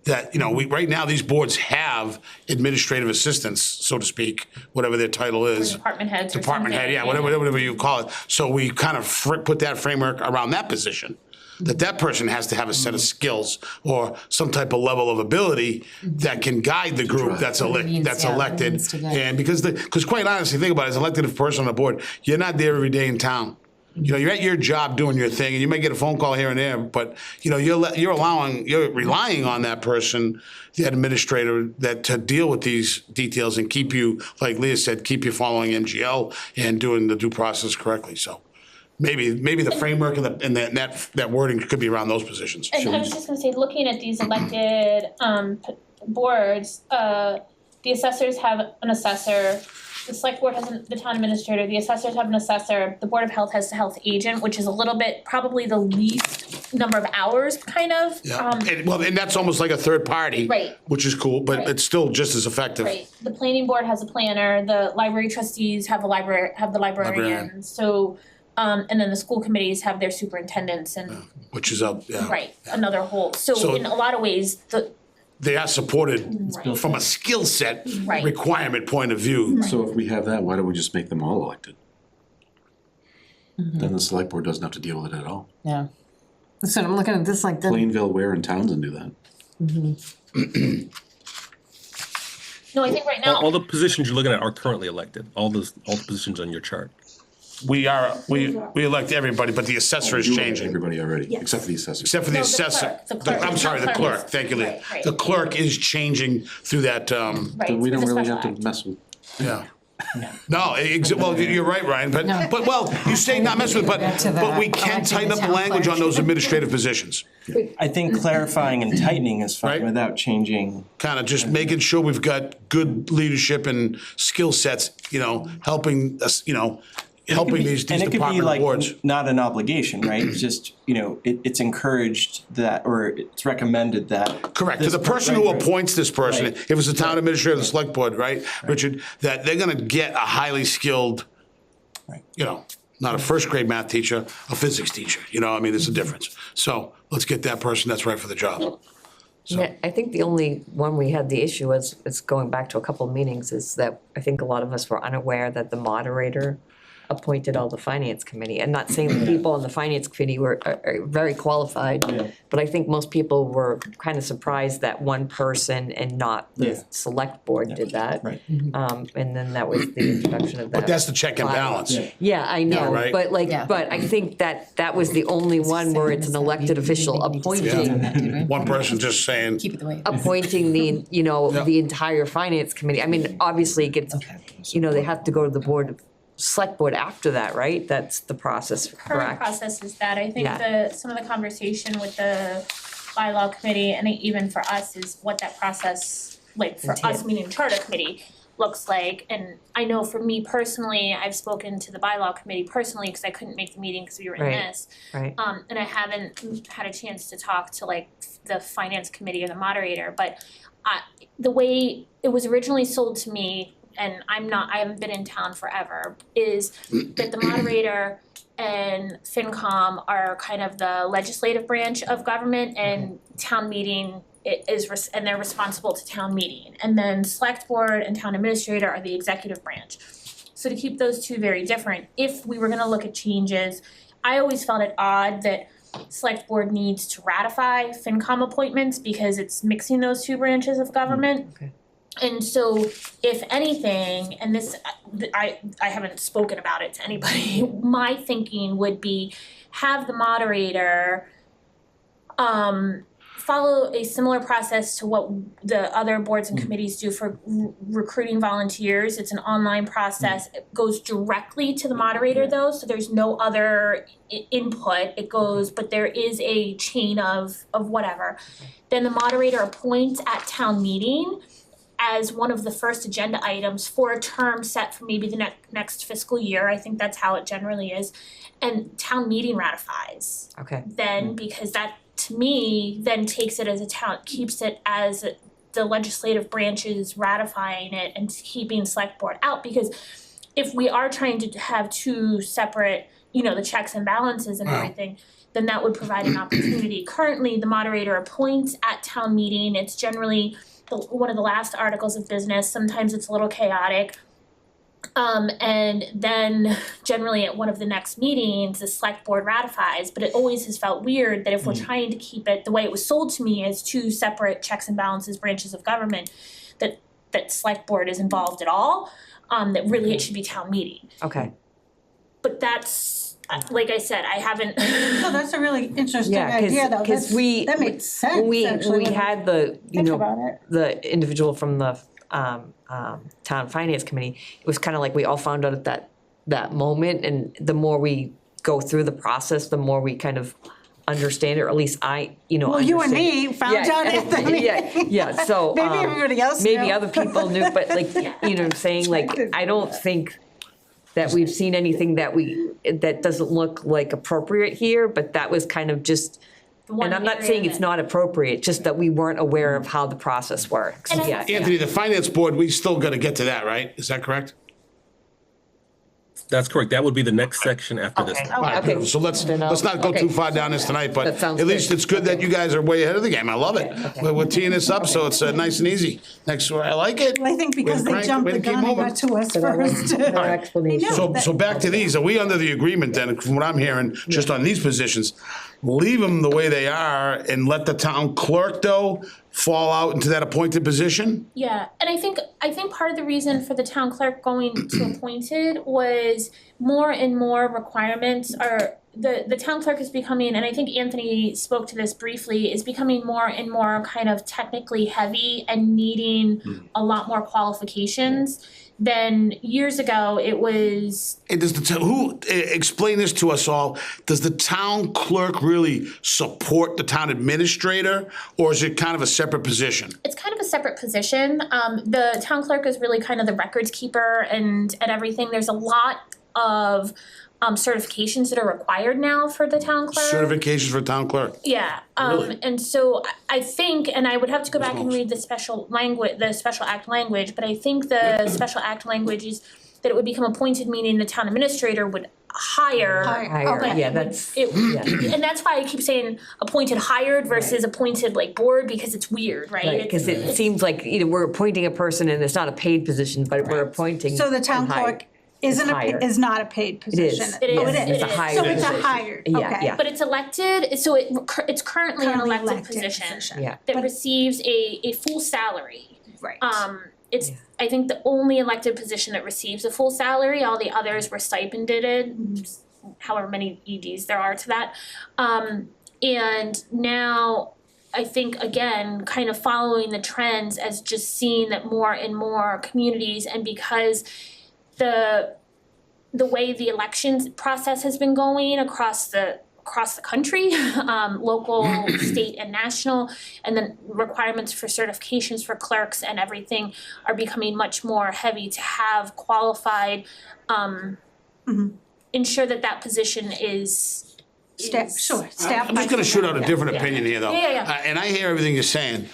That, right now, these boards have administrative assistants, so to speak, whatever their title is. Department heads or Department head, something, yeah, whatever you call it. So we kind of put that framework around that position. That person has to have a set of skills or some type of level of ability that can guide the group that's elected. And because quite honestly, think about it, as an elected person on the board, you're not there every day in town. You're at your job doing your thing, and you may get a phone call here and there, but you're relying on that person, the administrator, to deal with these details and keep you, like Leah said, keep you following MGL and doing the due process correctly. So maybe the framework and that wording could be around those positions. And I was just gonna say, looking at these elected boards, the assessors have an assessor. The select board has the town administrator, the assessors have an assessor, the board of health has a health agent, which is a little bit, probably the least number of hours, kind of. Yeah, and that's almost like a third party. Right. Which is cool, but Right. it's still just as effective. Right, the planning board has a planner, the library trustees have the librarian, Librarian. so, and then the school committees have their superintendents and, Which is yeah. right, another whole, so So- in a lot of ways, They are supported Right. from a skill set Right. requirement point of view. So if we have that, why don't we just make them all elected? Then the select board doesn't have to deal with it at all. Yeah. Listen, I'm looking at this like the, Plainville, Ware, and Townsend do that. no, I think right All now, the positions you're looking at are currently elected, all the positions on your chart. We elect everybody, but the assessor is You elect changing. Everybody already, Yes. except for the assessor. Except for the No, the assessor. clerk, the clerk. I'm sorry, the Clerk clerk, is- thank you, Leah. right. The clerk is changing through that, right, Then we for don't the really special have to act. mess with, yeah. No, well, you're right, Ryan, No. but you say not mess with, Back to but we the can electing tighten the up the town language clerk. on those administrative positions. I think clarifying and tightening is fine Right. without changing. Kind of just making sure we've got good leadership and skill sets, helping us, helping these And it could be department like boards. not an obligation, right? It's just, it's encouraged that, or it's recommended that. Correct, to this the person who right, right. appoints this person, Right. if it's the town administrator, the select board, right, Richard, that they're gonna get a highly skilled, Right. not a first grade math teacher, a physics teacher, there's a difference. So let's get that person that's right for the job. Yeah, I think the only one we had the issue was, it's going back to a couple of meetings, is that I think a lot of us were unaware that the moderator appointed all the finance committee. And not saying the people on the finance committee are very qualified, Yeah. but I think most people were kind of surprised that one person and not Yeah. the select board did that. Right. And then that was the introduction of that. But that's the check and bylaw. balance. Yeah. Yeah, I know, right? but Yeah. but I think that was the only one where it's an elected official appointing One person just saying, keep it the way it is. appointing the, Yeah. the entire finance committee. I mean, obviously it gets, they have to go to the select board after that, right? That's the process, Current correct? process is that, I think Yeah. some of the conversation with the bylaw committee and even for us is what that process, like for us, Entail. meaning charter committee, looks like. And I know for me personally, I've spoken to the bylaw committee personally, cause I couldn't make the meeting because we were in Right. this. Right. And I haven't had a chance to talk to like the finance committee or the moderator, but the way it was originally sold to me and I haven't been in town forever, is that the moderator and FinCom are kind of the legislative branch of government, and town meeting and they're responsible to town meeting. And then select board and town administrator are the executive branch. So to keep those two very different, if we were gonna look at changes, I always felt it odd that select board needs to ratify FinCom appointments because it's mixing those two branches of government. Okay. And so if anything, and this, I haven't spoken about it to anybody, my thinking would be have the moderator follow a similar process to what the other boards and committees do for recruiting volunteers. It's an online process. It goes directly to the moderator though, so there's no other input. It goes, but there is a chain of whatever. Then the moderator appoints at town meeting as one of the first agenda items for a term set for maybe the next fiscal year. I think that's how it generally is. And town meeting ratifies. Okay. Then, because that to me then takes it as a town, keeps it as the legislative branches ratifying it and keeping select board out, because if we are trying to have two separate, the checks and balances and everything, then that would provide an opportunity. Currently, the moderator appoints at town meeting. It's generally one of the last articles of business. Sometimes it's a little chaotic. And then generally at one of the next meetings, the select board ratifies, but it always has felt weird that if we're trying to keep it the way it was sold to me as two separate checks and balances branches of government, that select board is involved at all, that really it should be town meeting. Okay. But that's, like I said, I haven't. No, that's a really interesting Yeah, idea though. because That makes sense when we had the, think about it. the individual from the town finance committee, it was kind of like we all found out at that moment, and the more we go through the process, the more we kind of understand it, or at least I, Well, you and understand. me found out at the meeting. Yeah, so Maybe everybody else knew. maybe other people knew, but like, you know what I'm saying, like, I don't think that we've seen anything that doesn't look like appropriate here, but that was kind of just, and I'm not saying it's not appropriate, just that we weren't aware of how the process works. And I- Yeah, Anthony, the finance board, we still gotta get to that, right? Is that correct? That's correct. That would be the next section after this. All right, Okay. beautiful. So let's Then not go okay. too far down this tonight, but That sounds at least good. it's good that you guys are way ahead of the game. I love it. We're teeing this up, so it's nice and easy. Next, I like it. Well, I think because they Frank, jumped way the to keep gun and moving. got to us So that was first. her explanation. I know. So back to these, are we under the agreement then, from what I'm hearing, just on these positions, leave them the way they are and let the town clerk though fall out into that appointed position? Yeah, and I think part of the reason for the town clerk going to appointed was more and more requirements are, the town clerk is becoming, and I think Anthony spoke to this briefly, is becoming more and more kind of technically heavy and needing a lot more qualifications than years ago it was. And does explain this to us all, does the town clerk really support the town administrator, or is it kind of a separate position? It's kind of a separate position. The town clerk is really kind of the records keeper and everything. There's a lot of certifications that are required now for the town clerk. Certifications for town clerk. Yeah, Really? and so I think, and I would have to go back and read the special act language, but I think the special act language is that it would become appointed, meaning the town administrator would hire. Higher, but yeah, it would- that's, it- yeah. And that's why I keep saying appointed hired versus appointed like board, because it's weird, right? Right, because it seems like, we're appointing a person and it's not a paid position, but we're appointing. So the town and hired. clerk is not a paid position. is. It is. Oh, It It's a is. hired So it's a position. hired, Yeah, okay. yeah. But it's elected, so it's currently an elected position. Yeah. That But- receives a full salary. Right. It's, Yeah. I think, the only elected position that receives a full salary. All the others were stipended, however many EDs there are to that. And now, I think, again, kind of following the trends as just seeing that more and more communities, and because the way the elections process has been going across the country, local, state, and national, and then requirements for certifications for clerks and everything are becoming much more heavy to have qualified, ensure that position is Staff. I'm just gonna shoot out a different opinion here, though. Yeah. And I hear everything you're saying,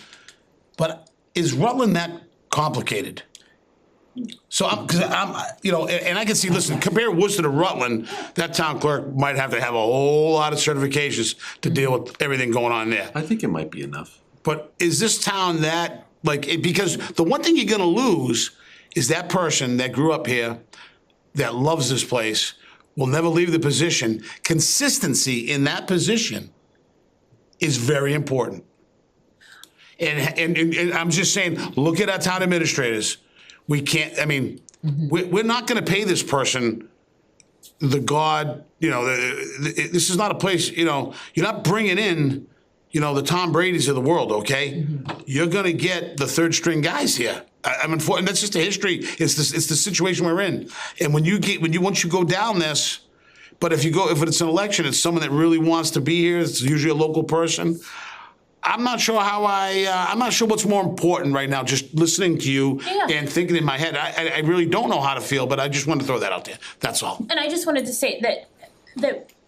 but is Rutland that complicated? So cause I'm, you know, and I can see, listen, compare Worcester to Rutland, that town clerk might have to have a whole lot of certifications to deal with everything going on there. I think it might be enough. But is this town that, because the one thing you're gonna lose is that person that grew up here, that loves this place, will never leave the position. Consistency in that position is very important. And I'm just saying, look at our town administrators. We can't, I mean, we're not gonna pay this person the God, you know, this is not a place, you know, you're not bringing in, you know, the Tom Brady's of the world, okay? You're gonna get the third string guys here. I'm unfortunate, that's just the history, it's the situation we're in. And once you go down this, but if it's an election, it's someone that really wants to be here, it's usually a local person. I'm not sure I'm not sure what's more important right now, just listening to you and thinking in my head. I really don't know how to feel, but I just wanted to throw that out there. That's all. And I just wanted to say that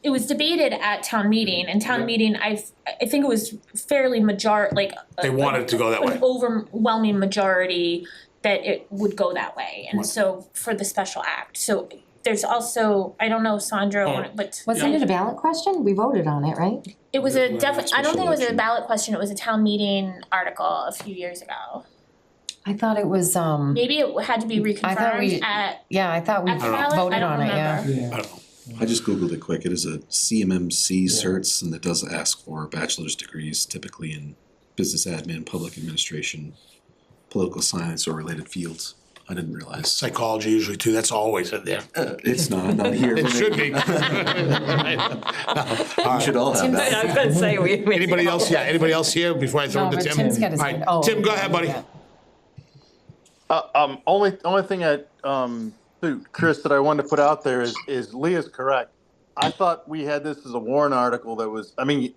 it was debated at town meeting, and town meeting, I think it was fairly They wanted it to go that way. An overwhelming majority that it would go that way, and so for the special act, so there's also, I don't know, Sandra, but. Wasn't it a ballot question? We voted on it, right? It was I don't think it was a ballot question, it was a town meeting article a few years ago. I thought it was, Maybe it had to be reconfirmed at I thought we at the ballot, I voted don't on it, yeah. remember. I don't know. I just Googled it quick. It is a CMMC certs, and it does ask for bachelor's degrees, typically in business admin, public administration, political science, or related fields. I didn't realize. Psychology usually too, that's always in there. It's not here. It should be. We should all have that. I was gonna say, Anybody else? Yeah, anybody else here before I throw it No, to but Tim? Tim's got his All right, hand. Oh, Tim, go ahead, buddy. yeah. Only thing to Chris that I wanted to put out there is Leah's correct. I thought we had this as a warrant article that was,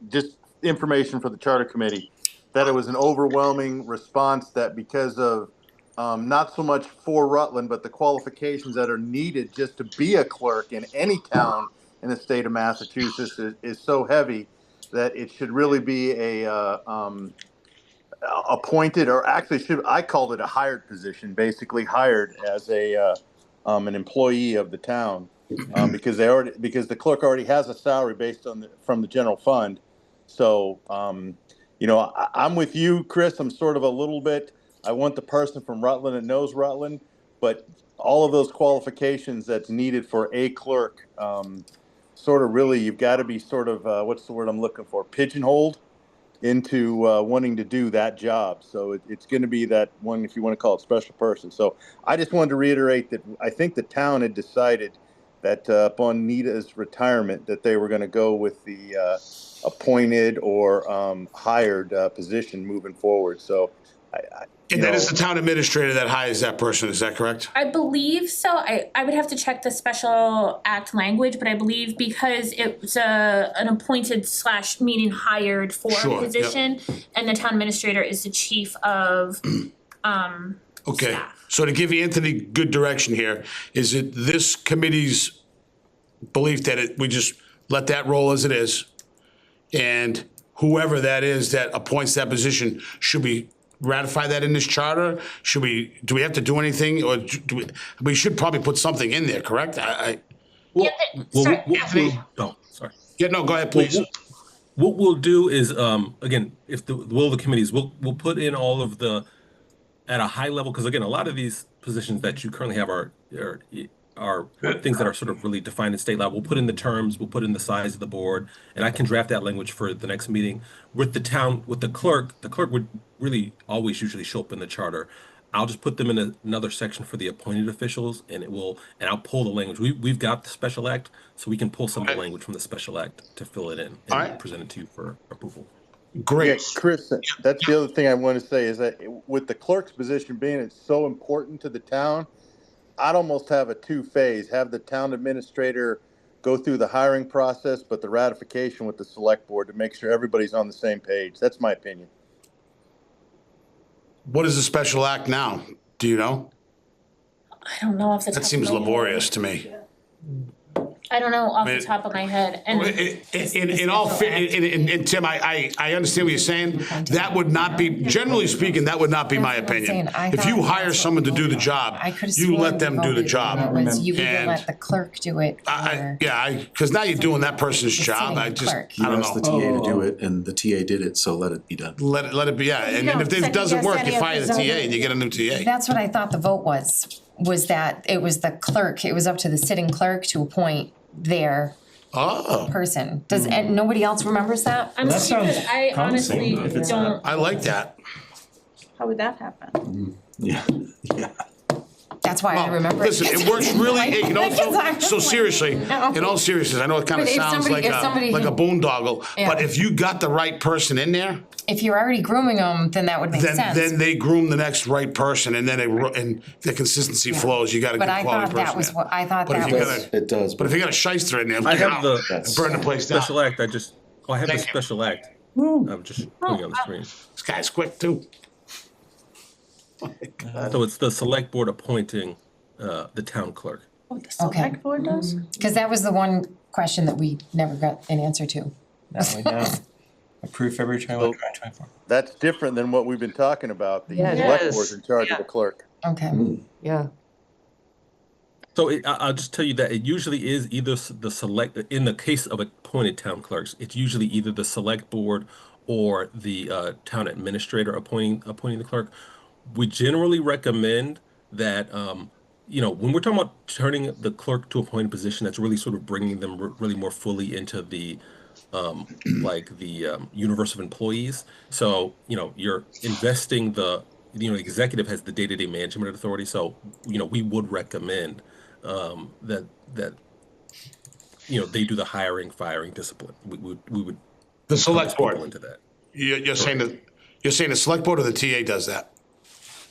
just information for the charter committee, that it was an overwhelming response that because of not so much for Rutland, but the qualifications that are needed just to be a clerk in any town in the state of Massachusetts is so heavy that it should really be a appointed, or actually I called it a hired position, basically hired as an employee of the town, because the clerk already has a salary based on from the general fund. So I'm with you, Chris. I'm sort of a little bit. I want the person from Rutland that knows Rutland, but all of those qualifications that's needed for a clerk, sort of really, you've got to be sort of what's the word I'm looking for? Pigeonholed into wanting to do that job. So it's going to be that one, if you want to call it special person. So I just wanted to reiterate that I think the town had decided that upon Nita's retirement that they were going to go with the appointed or hired position moving forward. So And that is the town administrator that hires that person, is that correct? I believe so. I would have to check the special act language, but I believe because it's an appointed / meaning hired for Sure, a yep. position, and the town administrator is the chief of Okay, staff. so to give Anthony good direction here, is it this committee's belief that we just let that roll as it is? And whoever that is that appoints that position, should we ratify that in this charter? Do we have to do anything, or we should probably put something in there, correct? Well, Anthony? oh, sorry. Yeah, no, go ahead, please. What we'll do is, again, if the will of the committees, we'll put in all of the, at a high level, because again, a lot of these positions that you currently have are things that are sort of really defined in state law. We'll put in the terms, we'll put in the size of the board, and I can draft that language for the next meeting. With the clerk would really always usually show up in the charter. I'll just put them in another section for the appointed officials, and I'll pull the language. We've got the special act, so we can pull some of the language from the special act to fill it in and present it to you for approval. Great. Yeah, Chris, that's the other thing I want to say is that with the clerk's position being it's so important to the town, I'd almost have a two-phase, have the town administrator go through the hiring process, but the ratification with the select board to make sure everybody's on the same page. That's my opinion. What is the special act now? Do you know? I don't know off the top That of seems my head. laborious to me. I don't know off I mean, the top of my head, and In all, and Tim, I understand what you're saying. That would not be, generally speaking, that would not be my That's what I'm opinion. saying. I If thought you that's hire what someone to we do the voted on. job, I could've you sworn let we them do the voted job. on it was you either And let the clerk do it or. because now you're doing that person's The job, I sitting just, clerk. I You don't asked the know. TA to do it, and the TA did it, so let it be done. Let it be, yeah, and don't if it second doesn't guess work, any you of fire the the TA zoning. and you get a new TA. That's what I thought the vote was that it was the clerk, it was up to the sitting clerk to appoint their Oh, person. Does, and nobody else remembers that? I'm That because sounds I honestly promising, if it's don't. I like that. How would that happen? Yeah, yeah. That's why I remember it. Listen, it works really, you know, Because I was so like, seriously, no. in all seriousness, I know it kind of But if sounds somebody- like if somebody a had- boondoggle, Yeah. but if you got the right person in there, If you're already grooming them, then that would make then sense. they groom the next right person, and then and the consistency flows. You got a good But I quality thought person. that was there. what, I thought But if that you was. gotta- It does, But if you got a shyster in there, I get have out, the burn the place down. special act, I just have the Thank you. special act. I'm just putting it on the screen. This guy's quick too. So it's the select board appointing the town clerk. Oh, the select board does? Cause that was the one question that we never got an answer to. That way down. Approved February 21, 2024. That's different than what we've been talking about. The Yeah, it select is. board's in charge of the clerk. Okay. Yeah. So I'll just tell you that it usually is either the select, in the case of appointed town clerks, it's usually either the select board or the town administrator appointing the clerk. We generally recommend that, when we're talking about turning the clerk to a appointed position, that's really sort of bringing them really more fully into the universe of employees. So, you're investing the executive has the day-to-day management authority. So, we would recommend that they do the hiring, firing, discipline. We would The select encourage people board. into that. You're saying the select board or the TA does that?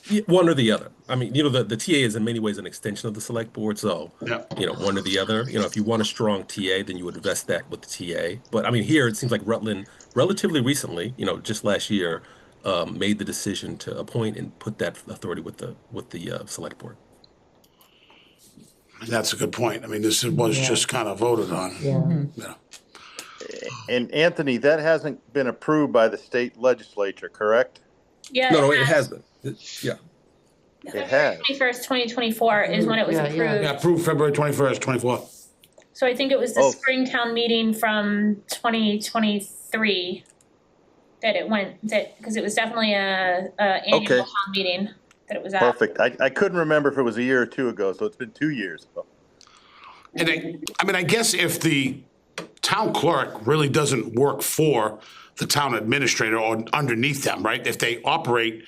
Yeah, one or the other. I mean, the TA is in many ways an extension of the select board. So, Yeah. one or the other. If you want a strong TA, then you would invest that with the TA. But I mean, here it seems like Rutland, relatively recently, just last year, made the decision to appoint and put that authority with the select board. That's a good point. I mean, this was just kind of voted on. Yeah. And Anthony, that hasn't been approved by the state legislature, correct? Yeah. No, it has been. Yeah. It has. 21st, 2024 is when it was Yeah, approved. yeah. Yeah, approved February 21st, 24th. So I think it was the Oh. spring town meeting from 2023 that it went, because it was definitely a annual Okay. town meeting that it was at. Perfect. I couldn't remember if it was a year or two ago, so it's been 2 years. And I guess if the town clerk really doesn't work for the town administrator or underneath them, right? If they operate,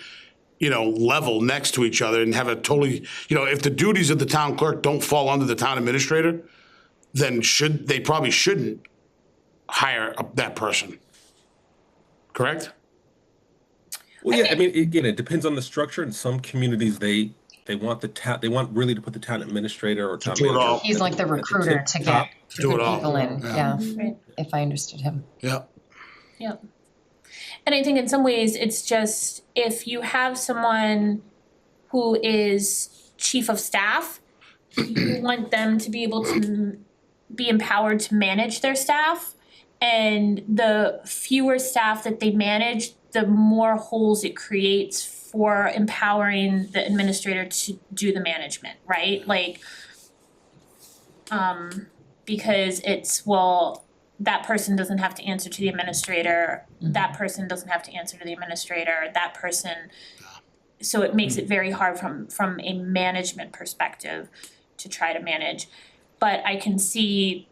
level next to each other and have a totally, if the duties of the town clerk don't fall under the town administrator, then they probably shouldn't hire that person. Correct? Well, yeah. I mean, again, it depends on the structure. In some communities, they want they want really to put the town administrator or town do it manager. all. He's like the recruiter to top. get Do good it all. people in, Yeah. yeah, Right. if I understood him. Yeah. Yeah. And I think in some ways, it's just if you have someone who is chief of staff, you want them to be able to be empowered to manage their staff. And the fewer staff that they manage, the more holes it creates for empowering the administrator to do the management, right? Because it's, that person doesn't have to answer to the administrator, that person doesn't have to answer to the administrator, that person. So it makes it very hard from a management perspective to try to manage. But I can see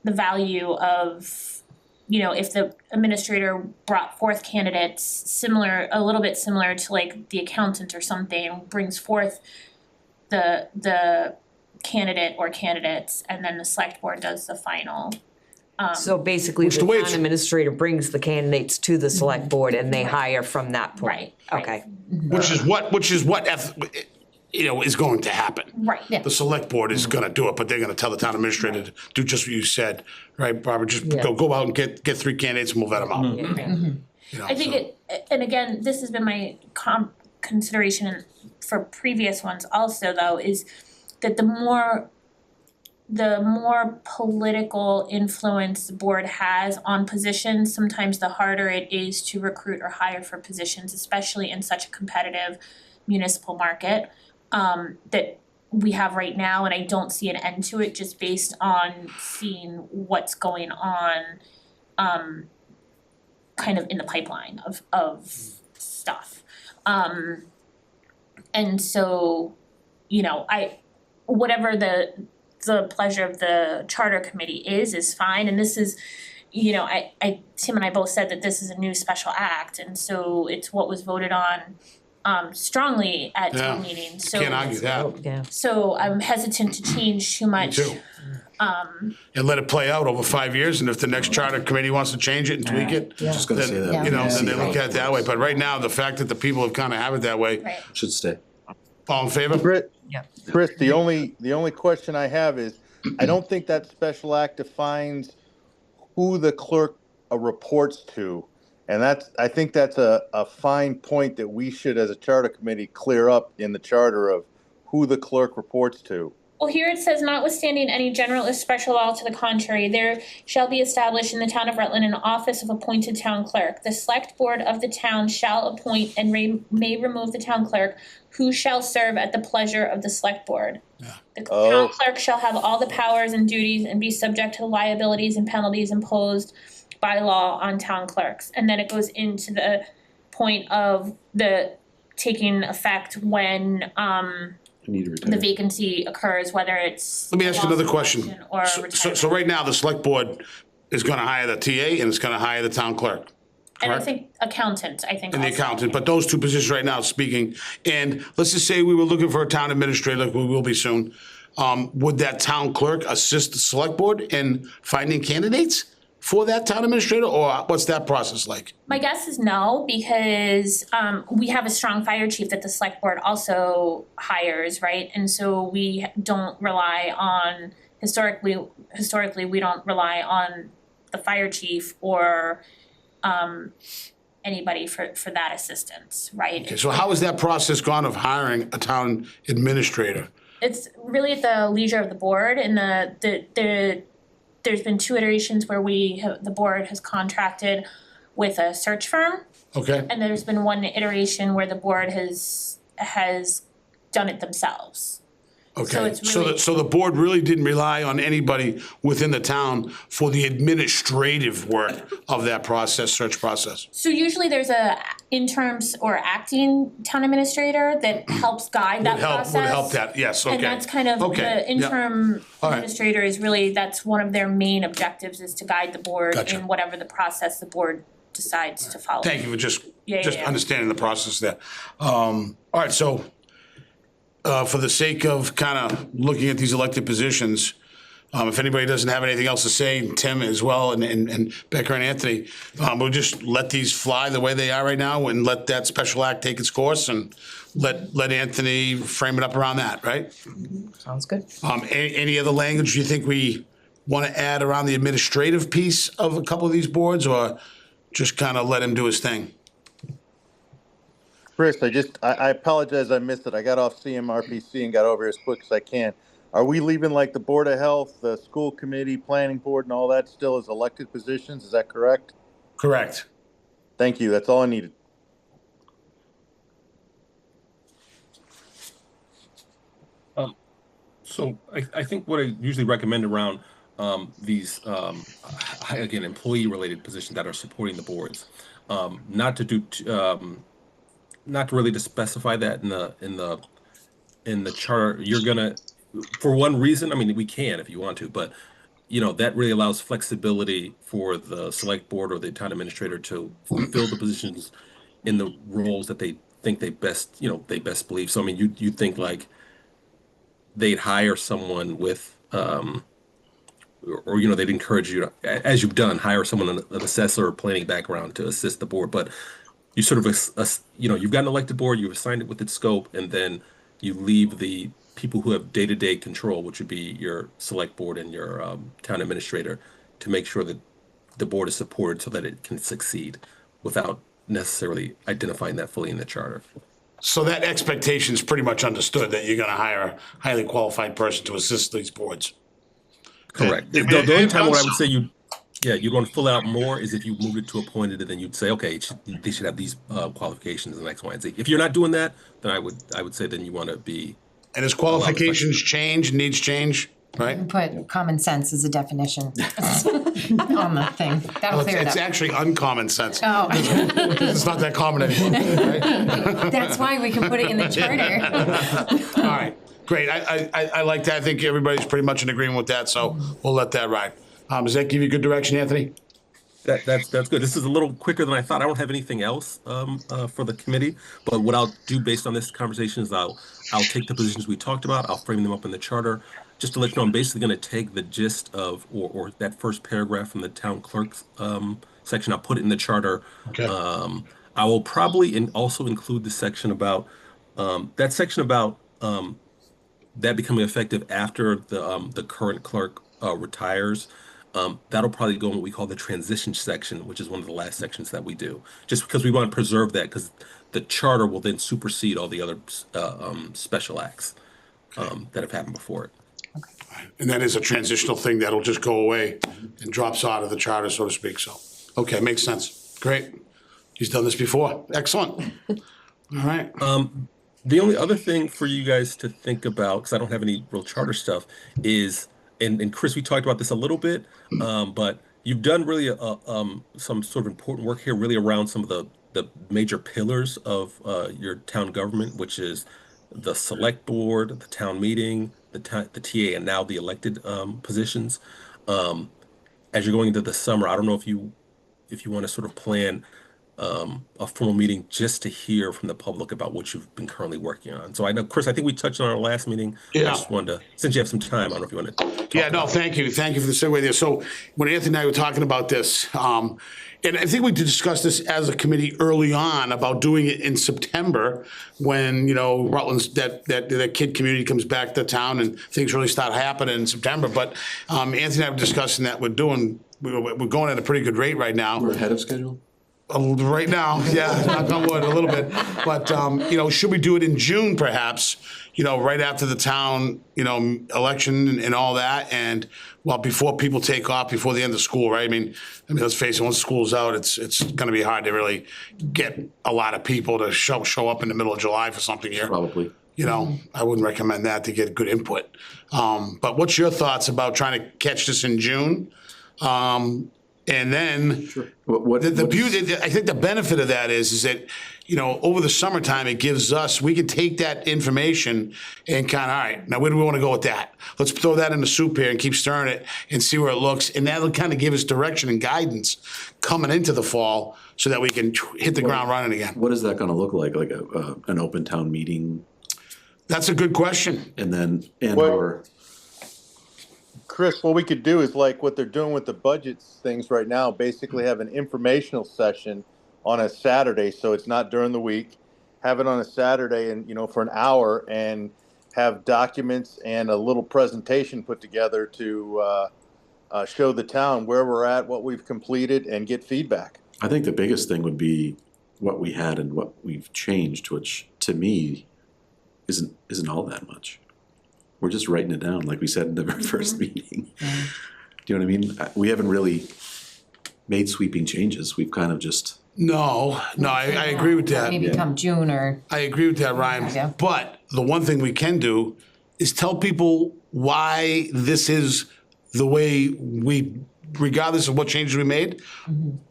the value of, if the administrator brought forth candidates a little bit similar to like the accountant or something, brings forth the candidate or candidates, and then the select board does the final. So basically, Which the the way town it's- administrator brings the candidates to the select board and they hire from that point. Right, right. Okay. Which is what is going to happen. Right. Yeah. The select board is gonna do it, but they're gonna tell the town administrator to do just what you said, right, Barbara? Just Yeah. go out and get 3 candidates and we'll vet them out. Yeah. I think and again, this has been my consideration for previous ones also though, is that the more the more political influence the board has on positions, sometimes the harder it is to recruit or hire for positions, especially in such a competitive municipal market that we have right now, and I don't see an end to it just based on seeing what's going on kind of in the pipeline of stuff. And so, you know, whatever the pleasure of the charter committee is fine, and this is, you know, Tim and I both said that this is a new special act, and so it's what was voted on strongly at town meeting, so. Can't argue that. Yeah. So I'm hesitant to change too much. Me too. And let it play out over 5 years, and if the next charter committee wants to change it and tweak it, Just gonna say then, that. you know, Yeah. then they look at it that way. But right now, the fact that the people have kind of have it that way, Right. Should stay. all in favor? Chris, the only question I have is, I don't think that special act defines who the clerk reports to. And I think that's a fine point that we should, as a charter committee, clear up in the charter of who the clerk reports to. Well, here it says, notwithstanding any general or special law to the contrary, there shall be established in the town of Rutland an office of appointed town clerk. The select board of the town shall appoint and may remove the town clerk, who shall serve at the pleasure of the select board. The town clerk shall have all the powers and duties and be subject to the liabilities and penalties imposed by law on town clerks. And then it goes into the point of the taking effect when Need to the retire. vacancy occurs, whether it's Let me ask you another question. election or retirement. So right now, the select board is gonna hire the TA and it's gonna hire the town clerk. And I correct? think accountant, And the also. accountant, but those two positions right now speaking, and let's just say we were looking for a town administrator, like we will be soon. Would that town clerk assist the select board in finding candidates for that town administrator, or what's that process like? My guess is no, because we have a strong fire chief that the select board also hires, right? And so we don't rely on, historically, we don't rely on the fire chief or anybody for that assistance, right? Okay, so how has that process gone of hiring a town administrator? It's really at the leisure of the board, and there's been 2 iterations where the board has contracted with a search firm, Okay, and there's been 1 iteration where the board has done it themselves. okay. it's really- So the board really didn't rely on anybody within the town for the administrative work of that process, search process? So usually there's a interim or acting town administrator that helps guide that process. Would help that, yes, okay. And that's kind of, Okay, the yeah. interim All right. administrator is really, that's one of their main objectives, is to guide the board Gotcha. in whatever the process the board decides to follow. Thank you for just Yeah. understanding the process there. All right, so for the sake of kind of looking at these elected positions, if anybody doesn't have anything else to say, Tim as well, and Becker and Anthony, we'll just let these fly the way they are right now and let that special act take its course and let Anthony frame it up around that, right? Sounds good. Any other language you think we want to add around the administrative piece of a couple of these boards, or just kind of let him do his thing? Chris, I apologize, I missed it. I got off CMRPC and got over here as quick as I can. Are we leaving like the Board of Health, the school committee, planning board, and all that still as elected positions? Is that correct? Correct. Thank you, that's all I needed. So I think what I usually recommend around these, again, employee-related positions that are supporting the boards, not to really to specify that in the charter. You're gonna, for one reason, I mean, we can if you want to, but you know, that really allows flexibility for the select board or the town administrator to fulfill the positions in the roles that they think they best believe. So I mean, you think like they'd hire someone with, or you know, they'd encourage you to, as you've done, hire someone an assessor or planning background to assist the board. But you sort of, you know, you've got an elected board, you've assigned it with its scope, and then you leave the people who have day-to-day control, which would be your select board and your town administrator, to make sure that the board is supported so that it can succeed without necessarily identifying that fully in the charter. So that expectation is pretty much understood, that you're gonna hire a highly qualified person to assist these boards. Correct. It- The it- only it time where I does- would say you'd want to fill out more is if you moved it to appointed, and then you'd say, okay, they should have these qualifications and X, Y, and Z. If you're not doing that, then I would say then you want to be. And as qualifications change, needs change, right? Put common sense as a definition on the thing. That'll clear it It's up. actually uncommon sense. Oh, It's not that common anymore, right? that's why we can put it in the charter. All right, great. I like that. I think everybody's pretty much in agreement with that, so we'll let that ride. Does that give you good direction, Anthony? That's good. This is a little quicker than I thought. I don't have anything else for the committee, but what I'll do based on this conversation is I'll take the positions we talked about, I'll frame them up in the charter. Just to let you know, I'm basically going to take the gist of or that first paragraph from the town clerk's section. I'll put it in the charter. Okay. I will probably also include the section about that becoming effective after the current clerk retires. That'll probably go in what we call the transition section, which is one of the last sections that we do, just because we want to preserve that, because the charter will then supersede all the other special acts that have happened before it. And that is a transitional thing that'll just go away and drops out of the charter, so to speak, so. Okay, makes sense. Great. He's done this before. Excellent. All right. The only other thing for you guys to think about, because I don't have any real charter stuff, is, and Chris, we talked about this a little bit, but you've done really some sort of important work here, really around some of the major pillars of your town government, which is the select board, the town meeting, the TA, and now the elected positions. As you're going into the summer, I don't know if you want to sort of plan a formal meeting just to hear from the public about what you've been currently working on. So I know, Chris, I think we touched on our last meeting. Yeah. I just wanted to, since you have some time, I don't know if you want to talk Yeah, no, about it. thank you. Thank you for the segue there. So when Anthony and I were talking about this, and I think we did discuss this as a committee early on about doing it in September when, Rutland's, that kid community comes back to town and things really start happening in September. But Anthony and I were discussing that we're going at a pretty good rate right now. We're ahead of schedule? Right now, yeah, knock on wood, a little bit. But, should we do it in June perhaps, right after the town, election and all that? And, well, before people take off, before the end of school, right? I mean, let's face it, once school's out, it's gonna be hard to really get a lot of people to show up in the middle of July for something here. Probably. I wouldn't recommend that to get good input. But what's your thoughts about trying to catch this in June? And then the beauty, I think the benefit of that is that, over the summertime, it gives us, we can take that information and kind of, all right, now where do we want to go with that? Let's throw that in the soup here and keep stirring it and see where it looks. And that'll kind of give us direction and guidance coming into the fall so that we can hit the ground running again. What is that gonna look like an open town meeting? That's a good question. Well, Chris, what we could do is like what they're doing with the budgets things right now, basically have an informational session on a Saturday, so it's not during the week. Have it on a Saturday and, for an hour, and have documents and a little presentation put together to show the town where we're at, what we've completed, and get feedback. I think the biggest thing would be what we had and what we've changed, which to me isn't all that much. We're just writing it down, like we said in the very first meeting. Do you know what I mean? We haven't really made sweeping changes. We've kind of just. No, I agree with that. Maybe come June or. I agree with that, Ryan. Yeah. But the one thing we can do is tell people why this is the way we, regardless of what changes we made,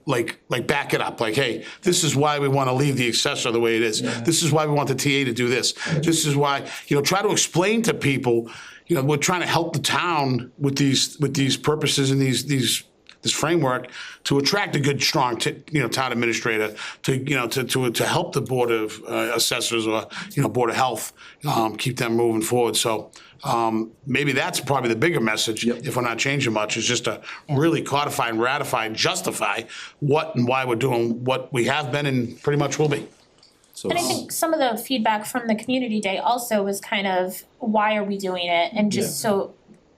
like back it up. Like, hey, this is why we want to leave the assessor the way it is. Yeah. This is why we want the TA to do this. This is why, try to explain to people, we're trying to help the town with these purposes and this framework to attract a good, strong, town administrator to help the board of assessors or board of health keep them moving forward. So maybe that's probably the bigger message. Yep. If we're not changing much, is just to really codify and ratify and justify what and why we're doing what we have been and pretty much will be. So, And I think some of the feedback from the community day also was kind of, why are we doing it? And just so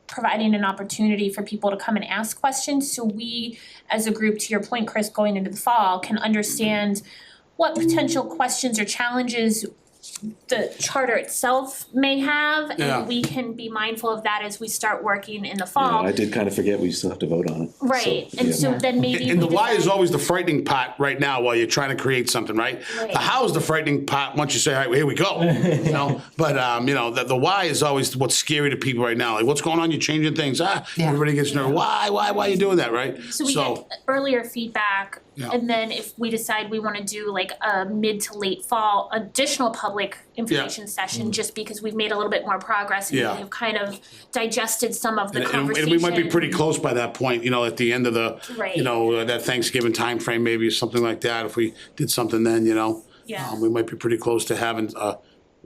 providing an opportunity for people to come and ask questions, so we, as a group, to your point, Chris, going into the fall, can understand what potential questions or challenges the charter itself may have, Yeah. and we can be mindful of that as we start working in the Yeah, fall. I did kind of forget we still have to vote on it. Right, So, and yeah. so then maybe And the we why is decide- always the frightening part right now while you're trying to create something, right? Right. The how is the frightening part once you say, all right, here we go, you know? But, you know, the why is always what's scary to people right now. Like, what's going on? You're changing things. Everybody gets nervous. Why are you doing that, right? So we get earlier feedback, Yeah. and then if we decide we wanna do like a mid to late fall additional public information session, just because we've made a little bit more progress and we Yeah. have kind of digested some of the conversation. And we might be pretty close by that point, you know, at the end of the, Right. you know, that Thanksgiving timeframe, maybe something like that. If we did something then, you know, Yeah. we might be pretty close to having a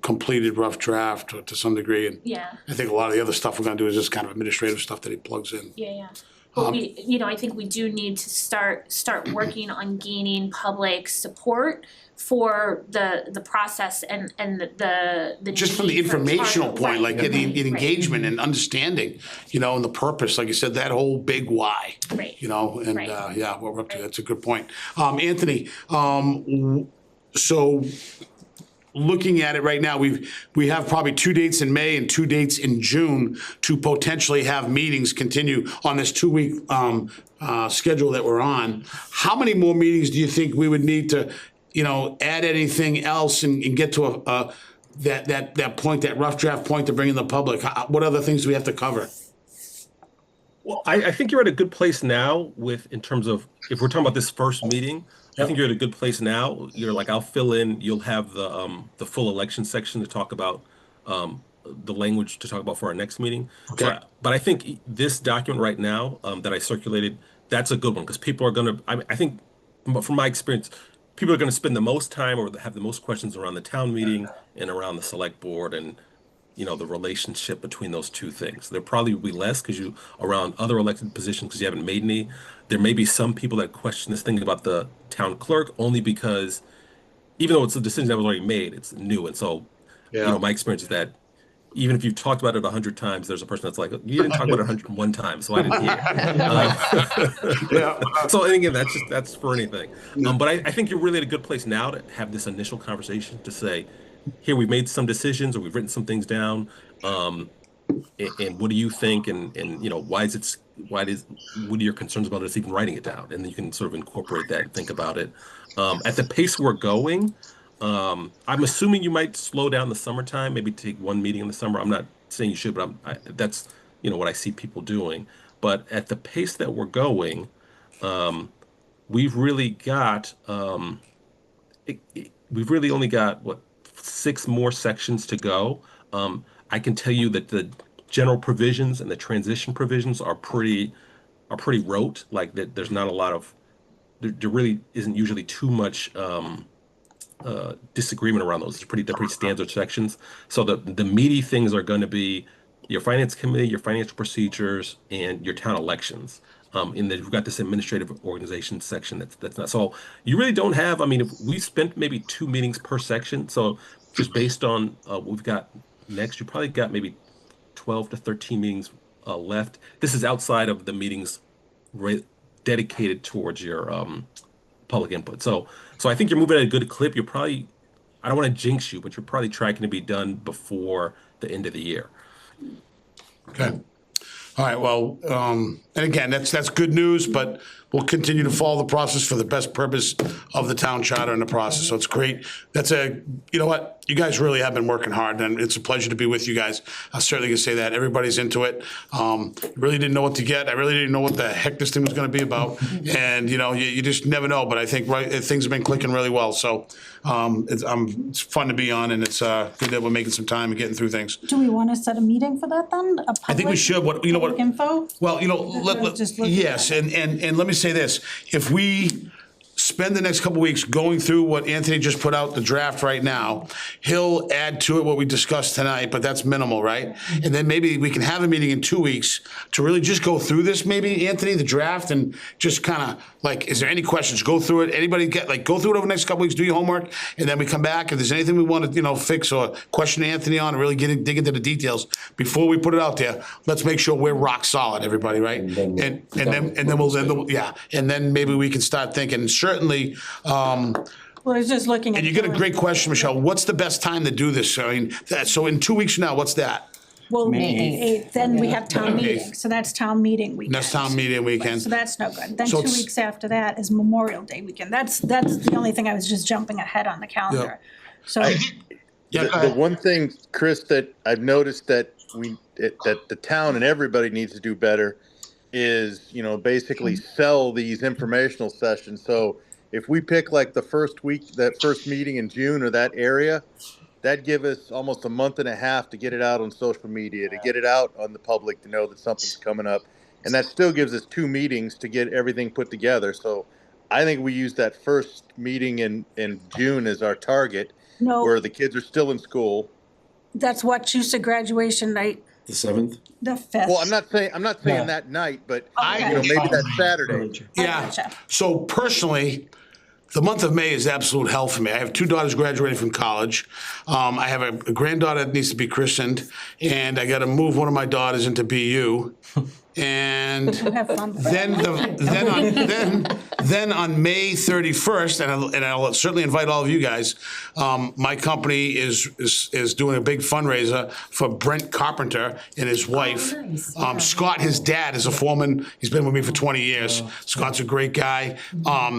completed rough draft to some degree. And Yeah, I think a lot of the other stuff we're gonna do is just kind of administrative stuff that he plugs in. yeah. But we, you know, I think we do need to start working on gaining public support for the process and the Just from the need for informational charter. point, like Right, the right, engagement and understanding, you know, and the purpose, like you said, that whole big why. Right. You know, and Right. yeah, what we're up to, that's a good point. Anthony, so looking at it right now, we have probably 2 dates in May and 2 dates in June to potentially have meetings continue on this 2-week schedule that we're on. How many more meetings do you think we would need to, you know, add anything else and get to that point, that rough draft point to bring in the public? What other things do we have to cover? Well, I think you're at a good place now in terms of, if we're talking about this first meeting, I think you're at a good place now. You're like, I'll fill in, you'll have the full election section to talk about, the language to talk about for our next meeting. Okay. So but I think this document right now, that I circulated, that's a good one, because people are gonna, I think, from my experience, people are gonna spend the most time or have the most questions around the town meeting and around the select board and, you know, the relationship between those two things. There probably will be less because you around other elected positions because you haven't made any. There may be some people that question this thing about the town clerk only because even though it's a decision that was already made, it's new. And so, you know, my experience is that even if you've talked about it 100 times, there's a person that's like, you didn't talk about it 101 times, so I didn't hear. So and again, that's for anything. But I think you're really at a good place now to have this initial conversation to say, here, we've made some decisions or we've written some things down. And what do you think? And you know, what are your concerns about us even writing it down? And then you can sort of incorporate that and think about it. At the pace we're going, I'm assuming you might slow down the summertime, maybe take one meeting in the summer. I'm not saying you should, but that's, you know, what I see people doing. But at the pace that we're going, we've really got, we've really only got, 6 more sections to go. I can tell you that the general provisions and the transition provisions are pretty rote. Like that, there's not a lot of, there really isn't usually too much disagreement around those. They're pretty standard sections. So the meaty things are going to be your finance committee, your financial procedures, and your town elections. In that we've got this administrative organization section that's not, so you really don't have, I mean, if we spent maybe 2 meetings per section, so just based on what we've got next, you probably got maybe 12 to 13 meetings left. This is outside of the meetings dedicated towards your public input. So I think you're moving at a good clip. You're probably, I don't want to jinx you, but you're probably tracking to be done before the end of the year. Okay. All right, well, and again, that's good news, but we'll continue to follow the process for the best purpose of the town charter and the process, so it's great. You know what, you guys really have been working hard, and it's a pleasure to be with you guys. I certainly can say that, everybody's into it. Really didn't know what to get, I really didn't know what the heck this thing was gonna be about, and you know, you just never know, but I think things have been clicking really well, so it's fun to be on, and it's good that we're making some time and getting through things. Do we wanna set a meeting for that then? I think we should, Public info? Well, you know, That's what I was just looking yes, and let me say this, if we spend the next couple weeks going through what Anthony just put out, the draft right now, he'll add to it what we discussed tonight, but that's minimal, right? And then maybe we can have a meeting in 2 weeks to really just go through this, maybe, Anthony, the draft, and just kind of, like, is there any questions? Go through it, anybody go through it over the next couple weeks, do your homework, and then we come back, if there's anything we want to, you know, fix or question Anthony on, and really dig into the details, before we put it out there, let's make sure we're rock solid, everybody, right? And then we'll, yeah, and then maybe we can start thinking, certainly, Well, I was just looking at. And you got a great question, Michelle. What's the best time to do this? I mean, so in 2 weeks from now, what's that? Well, May 8th, then we have town May meeting, so that's town meeting weekend. Next town meeting weekend. So that's no good. Then So 2 it's- weeks after that is Memorial Day weekend. That's the only thing I was just jumping ahead on the calendar. So, Yeah, go The ahead. one thing, Chris, that I've noticed that that the town and everybody needs to do better is, basically sell these informational sessions. So if we pick like the first week, that first meeting in June or that area, that'd give us almost a month and a half to get it out on social media, to get it out on the public to know that something's coming up. And that still gives us 2 meetings to get everything put together. So I think we use that first meeting in June as our target, no, where the kids are still in school. that's what you said, graduation night, The 7th? the 5th. Well, I'm not saying that night, but Okay. maybe that Saturday. Yeah, gotcha. so personally, the month of May is absolute hell for me. I have 2 daughters graduating from college. I have a granddaughter that needs to be christened, and I gotta move one of my daughters into BU. And Have fun. then on May 31st, and I'll certainly invite all of you guys, my company is doing a big fundraiser for Brent Carpenter and his wife. nice. Scott, his dad, is a foreman. He's been with me for 20 years. Scott's a great guy.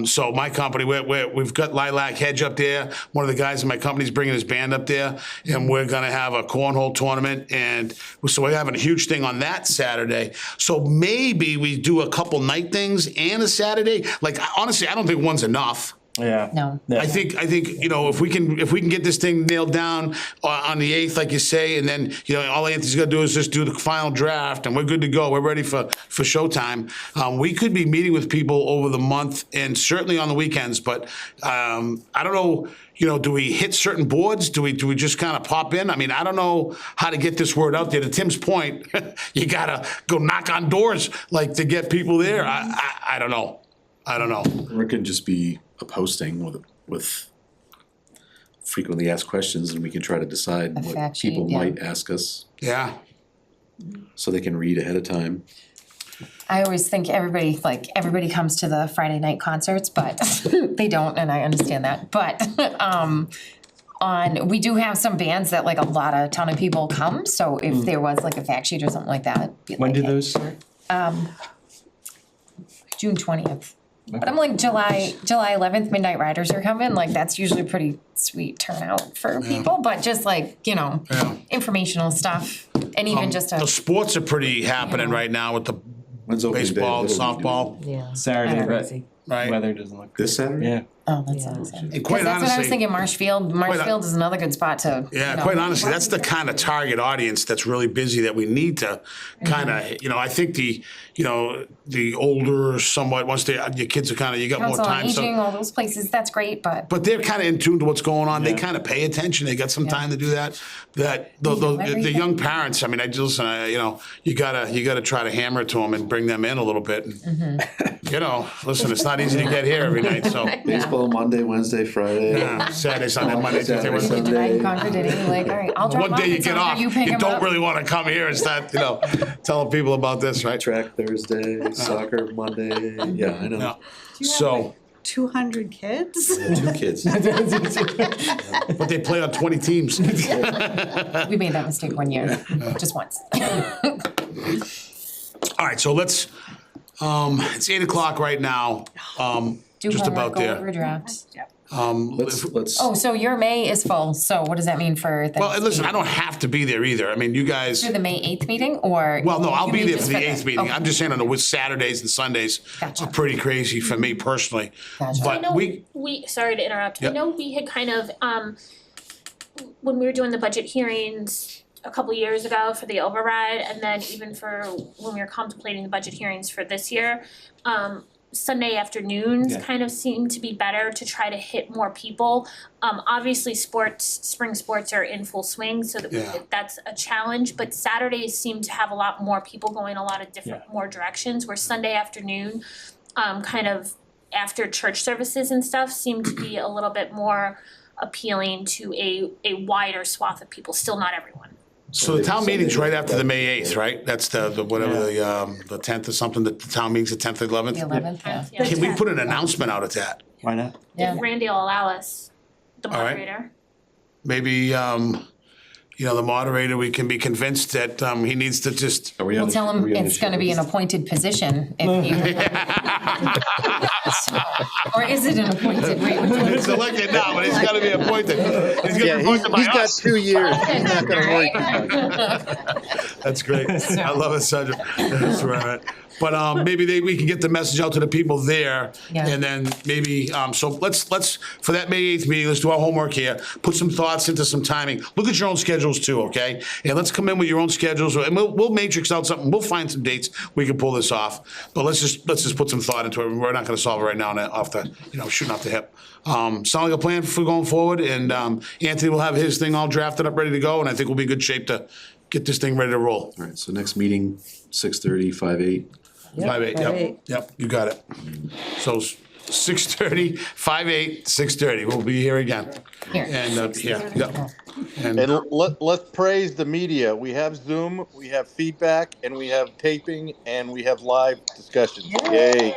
So my company, we've got Lilac Hedge up there. One of the guys in my company is bringing his band up there, and we're gonna have a cornhole tournament. And so we're having a huge thing on that Saturday. So maybe we do a couple night things and a Saturday. Like, honestly, I don't think one's enough. Yeah. No. Yeah. I think if we can get this thing nailed down on the 8th, like you say, and then all Anthony's got to do is just do the final draft, and we're good to go. We're ready for showtime. We could be meeting with people over the month and certainly on the weekends, but I don't know. Do we hit certain boards? Do we just kind of pop in? I mean, I don't know how to get this word out there. To Tim's point, you gotta go knock on doors like to get people there. I don't know. Or it could just be a posting with frequently asked questions, and we can try to decide A what fact sheet, people yeah. might ask us, Yeah. so they can read ahead of time. I always think everybody comes to the Friday night concerts, but they don't, and I understand that. But we do have some bands that like a lot of ton of people come. So if there was like a fact sheet or something like that, be When like, do those start? June 20th. But I'm like July 11th, Midnight Riders are coming. Like that's usually a pretty sweet turnout for people. But just like informational stuff, and even just The sports are pretty happening right now with the When's opening day? baseball, What are we doing? softball, Yeah. Saturday, but Crazy. right? weather doesn't look good. This Saturday? Yeah. oh, that's Yeah. awesome. And quite That's what I was honestly, thinking. Marshfield is another good spot to. yeah, quite honestly, that's the kind of target audience that's really busy that we need to kind of, I think the older somewhat, once your kids are kind of, you got more Council on time. Aging, So, all those places. That's great, but but they're kind of in tune to what's going on. They Yeah. kind of pay attention. They got some time to do that. The everything. young parents, I mean, I just listen, you gotta try to hammer it to them and bring them in a little bit. And, listen, it's not easy to get here every night, so. Baseball Monday, Wednesday, Friday. Yeah, Saturday, Sunday, Monday, Tuesday, Saturday, Wednesday. Sunday. divide and conquer, did he? Like, all right, I'll drop One off day you and get tell off, you pick you him don't up. really want to come here and start, telling people about this, right? Track Thursday, soccer Monday, yeah, I know. Yeah. Do you have, So, like, 200 kids? Yeah, 2 kids. but they play on 20 teams. We made that mistake one year, just once. All right, so let's, it's 8:00 right now, Do just homework, about go there. over draft. Yep. Let's, Oh, so your May is full, so what does that mean for Well, and listen, I don't have to be there either. I mean, you guys, For the May 8th meeting, or? well, no, I'll you be mean there just for the 8th meeting. okay. I'm just saying on the Saturdays and Sundays Gotcha. are pretty crazy for me personally. Gotcha. I But know we, sorry to interrupt, I Yep. know we had kind of, when we were doing the budget hearings a couple years ago for the override, and then even for when we were contemplating the budget hearings for this year, Sunday afternoons Yeah. kind of seem to be better to try to hit more people. Obviously spring sports are in full swing, so Yeah. that's a challenge, but Saturdays seem to have a lot more people going a lot of different, more directions, where Sunday afternoon, kind of after church services and stuff seem to be a little bit more appealing to a wider swath of people, still not everyone. so the town meeting's right after the May 8th, right? That's the whatever the 10th or something, the town meeting's the 10th, 11th? The 11th, yeah. Yeah. Can we put an announcement out at that? Why not? Yeah. If Randy will allow us, the All right. moderator. Maybe, the moderator, we can be convinced that, he needs to just, Are we We'll on the- tell are him we on the it's gonna be an short appointed position if he. Or is it an appointed, wait, which one? he's elected now, but he's gotta be appointed. He's gonna Yeah, be he's appointed by got us. 2 years. He's not gonna worry too much. That's great. I love it, Sandra. That's right. But maybe we can get the message out to the people there, Yeah. and then maybe so let's for that May 8th meeting, let's do our homework here. Put some thoughts into some timing. Look at your own schedules too, okay? And let's come in with your own schedules, and we'll matrix out something. We'll find some dates we can pull this off. But let's just put some thought into it. We're not going to solve it right now off the shooting off the hip. Sound like a plan for going forward, and Anthony will have his thing all drafted up, ready to go, and I think we'll be in good shape to get this thing ready to roll. All right, so next meeting, 6:30, 5/8. 5/8, yep, 5/8. yep, you got it. So 6:30, 5/8, 6:30, we'll be here again. Here. And, yep. And let's praise the media. We have Zoom, we have feedback, and we have taping, and we have live discussions. Yay.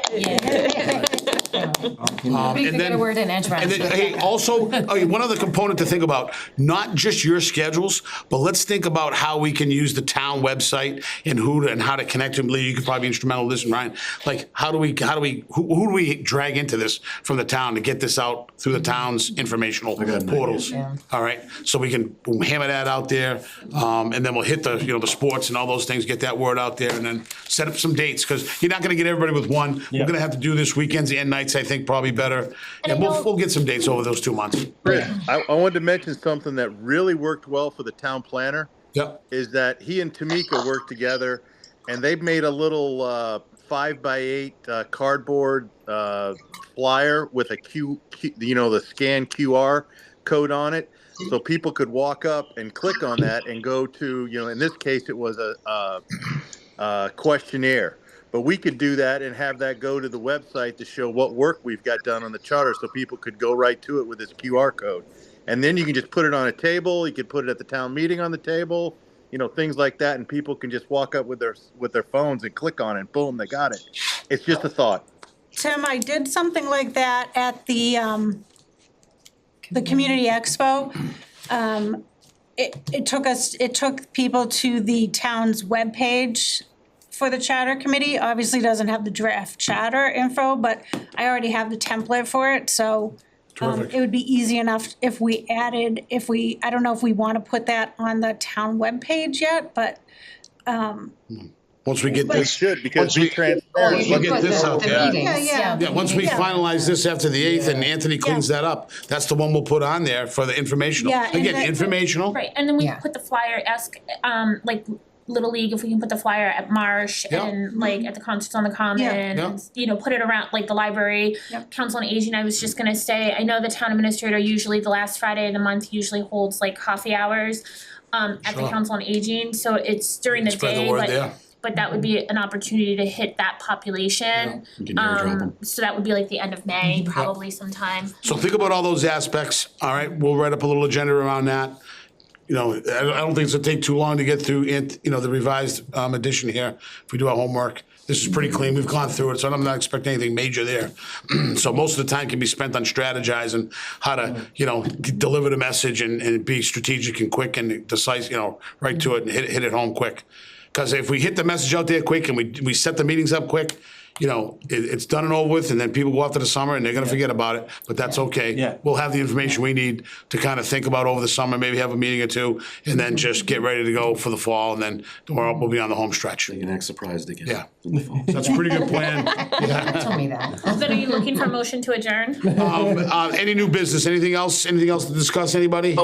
Maybe and get a then- word in edgewise. And then, hey, also, one other component to think about, not just your schedules, but let's think about how we can use the town website and how to connect to them. Lee, you could probably be instrumental in this, and Ryan. Like, who do we drag into this from the town to get this out through the town's informational got an portals? All right, so we can hammer that out there, and then we'll hit the sports and all those things, get that word out there, and then set up some dates, because you're not gonna get everybody with one. We're gonna have to do this weekends and nights, I think, probably better. And we'll get some dates over those 2 months. Chris, I wanted to mention something that really worked well for the town planner, Yep. is that he and Tamika worked together, and they've made a little 5x8 cardboard flyer with a the scan QR code on it, so people could walk up and click on that and go to, in this case it was a questionnaire. But we could do that and have that go to the website to show what work we've got done on the charter, so people could go right to it with this QR code. And then you can just put it on a table. You could put it at the town meeting on the table, things like that, and people can just walk up with their phones and click on it. Boom, they got it. It's just a thought. Tim, I did something like that at the Community Expo. It took people to the town's webpage for the charter committee. Obviously doesn't have the draft charter info, but I already have the template for it, so Terrific. it would be easy enough if we I don't know if we wanna put that on the town webpage yet, but Once we get We this, should, because be Oh, you transparent. should get put this the- out the there. meetings, Yeah. yeah, once we Yeah. finalize this after the 8th and Anthony cleans that up, that's the one we'll put on there for the informational. Yeah, and Again, that- informational. Right, and then we Yeah. put the flyer, ask, like, Little League, if we can put the flyer at Marsh Yeah. and like at the concerts on the Common, Yeah. and, put it around, like, the library. Yep. Council on Aging, I was just gonna say, I know the town administrator usually, the last Friday of the month usually holds like coffee hours at the Sure. Council on Aging, so it's during the Spread the day, word there. but that would be an opportunity to hit that population. You can airdrop them. So that would be like the end of May, probably sometime. So think about all those aspects, all right? We'll write up a little agenda around that. I don't think it's gonna take too long to get through, the revised edition here, if we do our homework. This is pretty clean, we've gone through it, so I'm not expecting anything major there. So most of the time can be spent on strategizing how to, deliver the message and be strategic and quick and decisive, right to it and hit it home quick. Because if we hit the message out there quick and we set the meetings up quick, it's done and over with, and then people go after the summer and they're gonna forget about it, but that's okay. Yeah. We'll have the information we need to kind of think about over the summer, maybe have a meeting or two, and then just get ready to go for the fall, and then we'll be on the home stretch. You can act surprised again. Yeah. in the fall. That's a pretty good plan. Yeah. Tell me that. Then are you looking for a motion to adjourn? Any new business, anything else to discuss, anybody?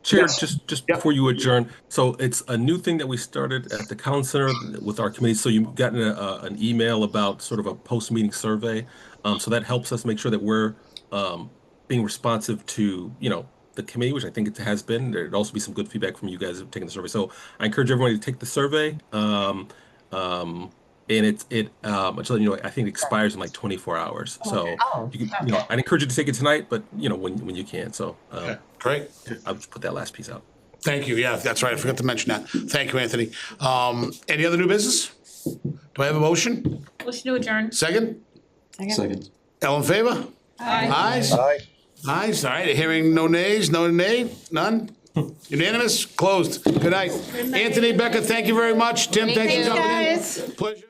Chair, just before you adjourn, so it's a new thing that we started at the Town Center with our committee. So you've gotten an email about sort of a post-meeting survey. So that helps us make sure that we're being responsive to, the committee, which I think it has been. There'd also be some good feedback from you guys who've taken the survey. So I encourage everybody to take the survey. And I think it expires in like 24 hours. So you can, I'd encourage you to take it tonight, but when you can. So Great. I'll just put that last piece out. Thank you. Yeah, that's right. I forgot to mention that. Thank you, Anthony. Any other new business? Do I have a motion? Motion to adjourn. Second? Second. All in favor? Ayes? Aye. Ayes, all right, hearing no nays, none? Unanimous, closed. Good night. Anthony, Becca, thank you very much. Tim, thanks for jumping in. Pleasure.